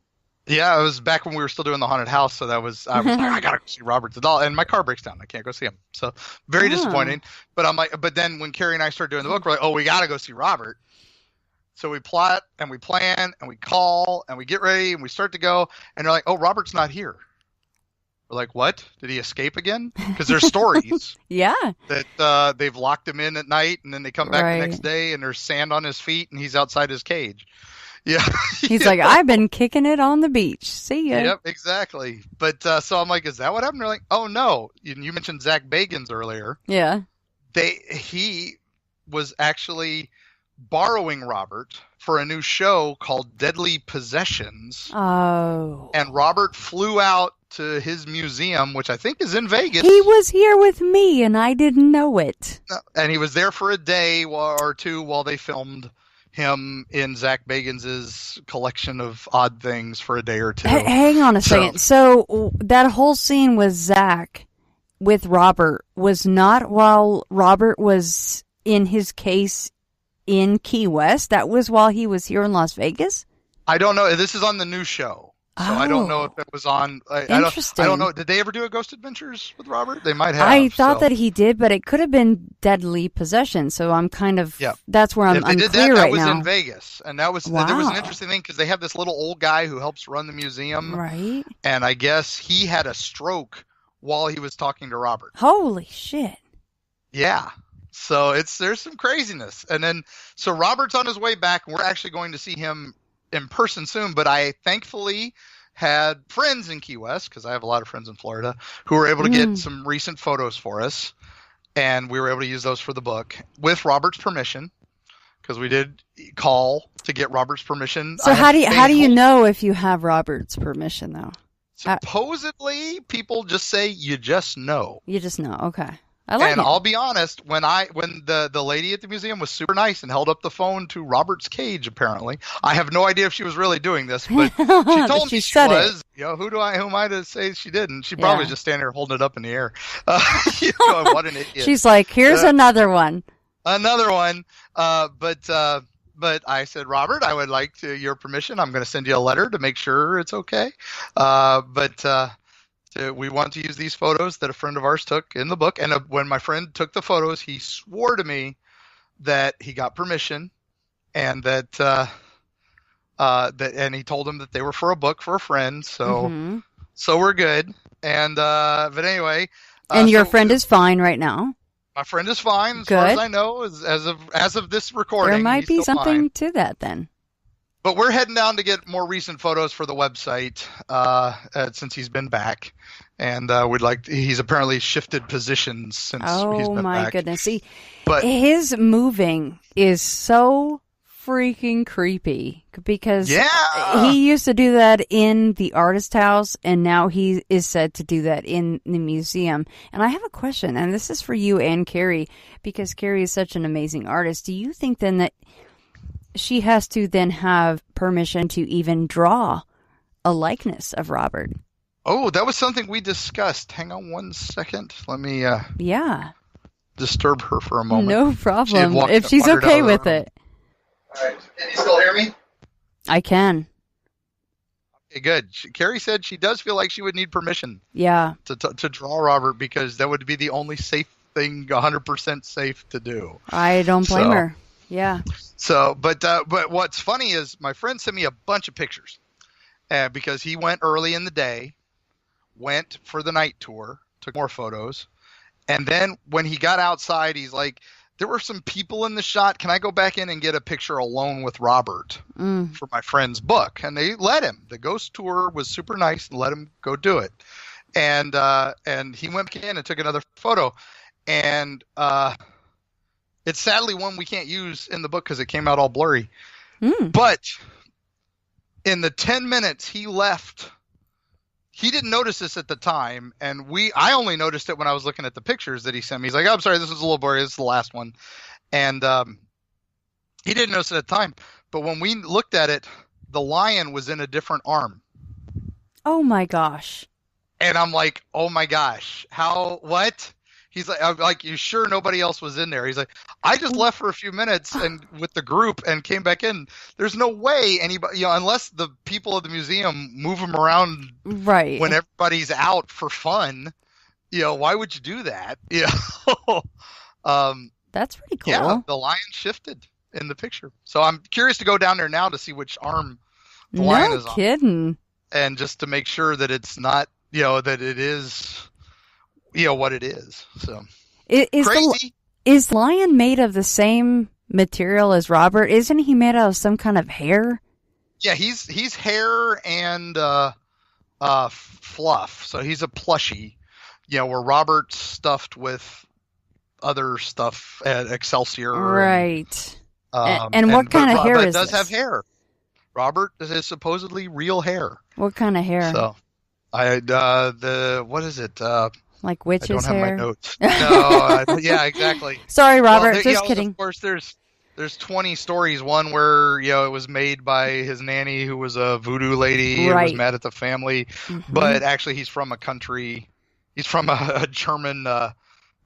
Yeah, it was back when we were still doing the haunted house, so I was like, I gotta go see Robert the doll, and my car breaks down. I can't go see him, so very disappointing. But I'm like, but then when Carrie and I started doing the book, we're like, oh, we gotta go see Robert. So we plot and we plan and we call and we get ready and we start to go, and they're like, oh, Robert's not here. We're like, what? Did he escape again? Because there's stories. Yeah. That they've locked him in at night, and then they come back the next day, and there's sand on his feet, and he's outside his cage. Yeah. He's like, I've been kicking it on the beach. See ya. Yep, exactly. But so I'm like, is that what happened? They're like, oh, no. You mentioned Zach Bagans earlier. Yeah. He was actually borrowing Robert for a new show called Deadly Possessions. Oh. And Robert flew out to his museum, which I think is in Vegas. He was here with me, and I didn't know it. And he was there for a day or two while they filmed him in Zach Bagans' collection of odd things for a day or two. Hang on a second. So that whole scene with Zach with Robert was not while Robert was in his case in Key West. That was while he was here in Las Vegas? I don't know. This is on the new show. So I don't know if it was on. Interesting. I don't know. Did they ever do a Ghost Adventures with Robert? They might have. I thought that he did, but it could have been Deadly Possession. So I'm kind of. Yeah. That's where I'm unclear right now. That was in Vegas, and that was there was an interesting thing because they have this little old guy who helps run the museum, right? And I guess he had a stroke while he was talking to Robert. Holy shit! Yeah. So there's some craziness, and then so Robert's on his way back, and we're actually going to see him in person soon, but I thankfully had friends in Key West, because I have a lot of friends in Florida, who were able to get some recent photos for us, and we were able to use those for the book with Robert's permission, because we did call to get Robert's permission. So how do you know if you have Robert's permission, though? Supposedly, people just say you just know. You just know, okay. I like it. I'll be honest, when the lady at the museum was super nice and held up the phone to Robert's cage, apparently, I have no idea if she was really doing this, but she told me she was. You know, who am I to say she didn't? She probably was just standing there holding it up in the air. What an idiot! She's like, "Here's another one." Another one. But I said, Robert, I would like your permission. I'm going to send you a letter to make sure it's okay. We want to use these photos that a friend of ours took in the book. And when my friend took the photos, he swore to me that he got permission and that and he told him that they were for a book for a friend. So, so we're good. And, but anyway. And your friend is fine right now? My friend is fine. As far as I know, as of this recording. There might be something to that then. But we're heading down to get more recent photos for the website since he's been back, and he's apparently shifted positions since he's been back. Oh my goodness! See, but his moving is so freaking creepy because he used to do that in the artist house, and now he is said to do that in the museum. And I have a question, and this is for you and Carrie, because Carrie is such an amazing artist. Do you think then that she has to then have permission to even draw a likeness of Robert? Oh, that was something we discussed. Hang on one second. Let me disturb her for a moment. No problem. If she's okay with it. All right. Can you still hear me? I can. Okay, good. Carrie said she does feel like she would need permission. Yeah. To draw Robert, because that would be the only safe thing, 100% safe to do. I don't blame her. Yeah. So, but what's funny is my friend sent me a bunch of pictures, because he went early in the day, went for the night tour, took more photos, and then when he got outside, he's like, "There were some people in the shot. Can I go back in and get a picture alone with Robert for my friend's book?" And they let him. The ghost tour was super nice and let him go do it. And he went back in and took another photo, and it's sadly one we can't use in the book because it came out all blurry. But in the 10 minutes he left, he didn't notice this at the time, and I only noticed it when I was looking at the pictures that he sent me. He's like, oh, I'm sorry, this is a little blurry. This is the last one. And he didn't notice it at the time. But when we looked at it, the lion was in a different arm. Oh, my gosh. And I'm like, oh, my gosh. What? He's like, I'm like, you sure nobody else was in there? He's like, I just left for a few minutes and with the group and came back in. There's no way anybody, unless the people of the museum move them around right when everybody's out for fun, why would you do that? That's pretty cool. Yeah, the lion shifted in the picture. So I'm curious to go down there now to see which arm the lion is on. No kidding. And just to make sure that it's not, that it is, what it is. So crazy. Is lion made of the same material as Robert? Isn't he made out of some kind of hair? Yeah, he's hair and fluff. So he's a plushie. Where Robert's stuffed with other stuff at Excelsior. Right. And what kind of hair is this? It does have hair. Robert is supposedly real hair. What kind of hair? So what is it? Like witch's hair? I don't hair? have my notes. No, yeah, exactly. Sorry, Robert. Just kidding. Of course, there's 20 stories. One where it was made by his nanny, who was a voodoo lady, right. and was mad at the family. But actually, he's from a German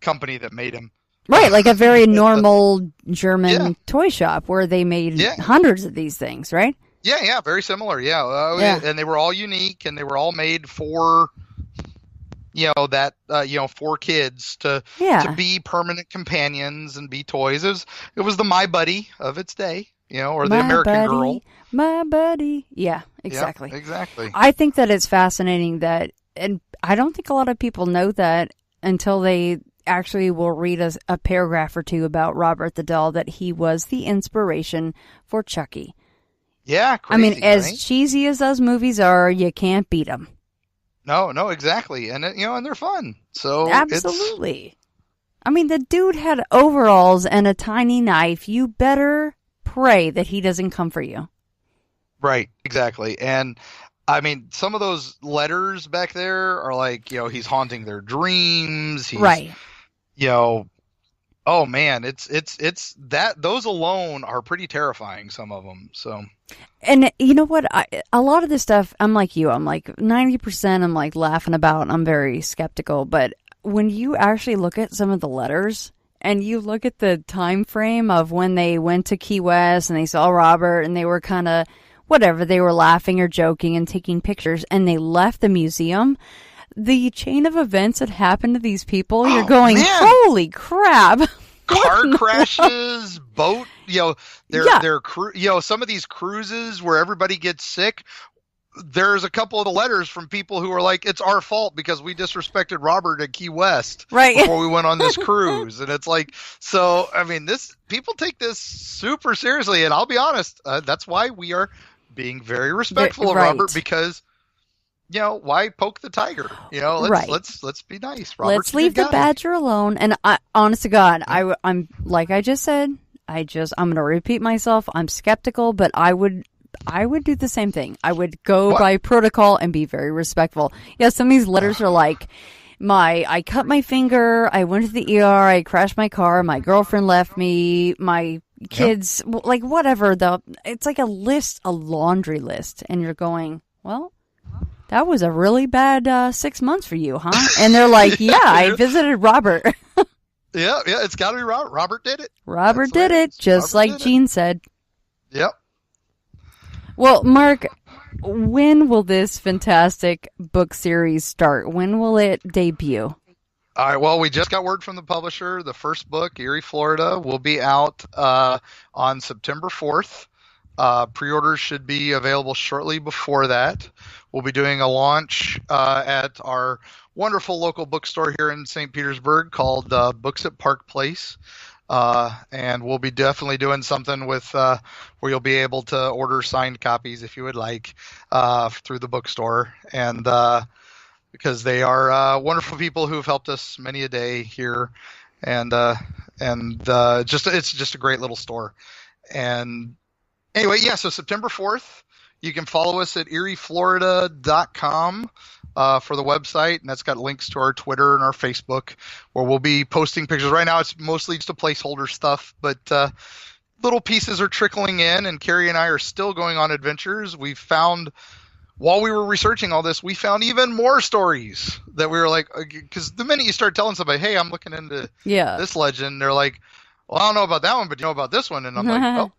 company that made him. Right, like a very normal German toy shop where they made hundreds of these things, right? Yeah, very similar. Yeah. And they were all unique, and they were all made for for kids to be permanent companions and be toys. It was the My Buddy of its day, or the American Girl. My buddy. Yeah, exactly. Yeah, exactly. I think that it's fascinating that, and I don't think a lot of people know that until they actually will read a paragraph or two about Robert the Doll, that he was the inspiration for Chucky. Yeah, crazy, I mean, as right? cheesy as those movies are, you can't beat them. No, exactly. And and they're fun. So absolutely. I mean, the dude had overalls and a tiny knife. You better pray that he doesn't come for you. Right, exactly. And I mean, some of those letters back there are like, he's haunting their dreams. Right. Oh man, it's that those alone are pretty terrifying, some of them. So. And you know what? A lot of this stuff, I'm like you. I'm like 90%. I'm like laughing about. I'm very skeptical. But when you actually look at some of the letters and you look at the time frame of when they went to Key West and they saw Robert and they were kind of whatever, they were laughing or joking and taking pictures and they left the museum. The chain of events that happened to these people, you're going, man. Holy crap. Car crashes, boat, their some of these cruises where everybody gets sick. There's a couple of the letters from people who are like, it's our fault because we disrespected Robert at Key West before we went on this cruise. And it's like, so, I mean, people take this super seriously. And I'll be honest, that's why we are being very respectful of Robert, because why poke the tiger? Let's be nice. Robert's let's leave the badger alone. And honest to God, I'm like I just said, I'm going to repeat myself. I'm skeptical, but I would do the same thing. I would go by protocol and be very respectful. Yeah, some of these letters are like, I cut my finger, I went to the ER, I crashed my car, my girlfriend left me, my kids, like whatever. It's like a laundry list, and you're going, well. That was a really bad 6 months for you, huh? And they're like, yeah, I visited Robert. yeah, it's got to be Robert. Robert did it. Robert did it, just like Gene said. Yep. Well, Mark, when will this fantastic book series start? When will it debut? All right, well, we just got word from the publisher. The first book, Eerie, Florida, will be out on September 4th. Pre-orders should be available shortly before that. We'll be doing a launch at our wonderful local bookstore here in St. Petersburg called Books at Park Place. And we'll be definitely doing something with where you'll be able to order signed copies if you would like through the bookstore. And because they are wonderful people who've helped us many a day here. And it's just a great little store. And Anyway, yeah, so September 4th, you can follow us at eerieflorida.com for the website, and that's got links to our Twitter and our Facebook, where we'll be posting pictures. Right now, it's mostly just a placeholder stuff, but little pieces are trickling in, and Carrie and I are still going on adventures. We found, while we were researching all this, we found even more stories that we were like, because the minute you start telling somebody, hey, I'm looking into this legend, they're like, well, I don't know about that one, but you know about this one. And I'm like, oh,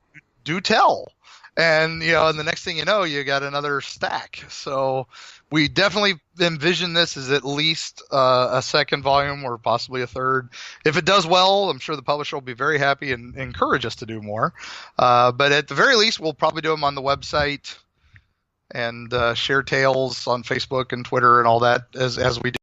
do tell. And, and the next thing you know, you got another stack. So we definitely envision this as at least a second volume or possibly a third. If it does well, I'm sure the publisher will be very happy and encourage us to do more. But at the very least, we'll probably do them on the website and share tales on Facebook and Twitter and all that as we do.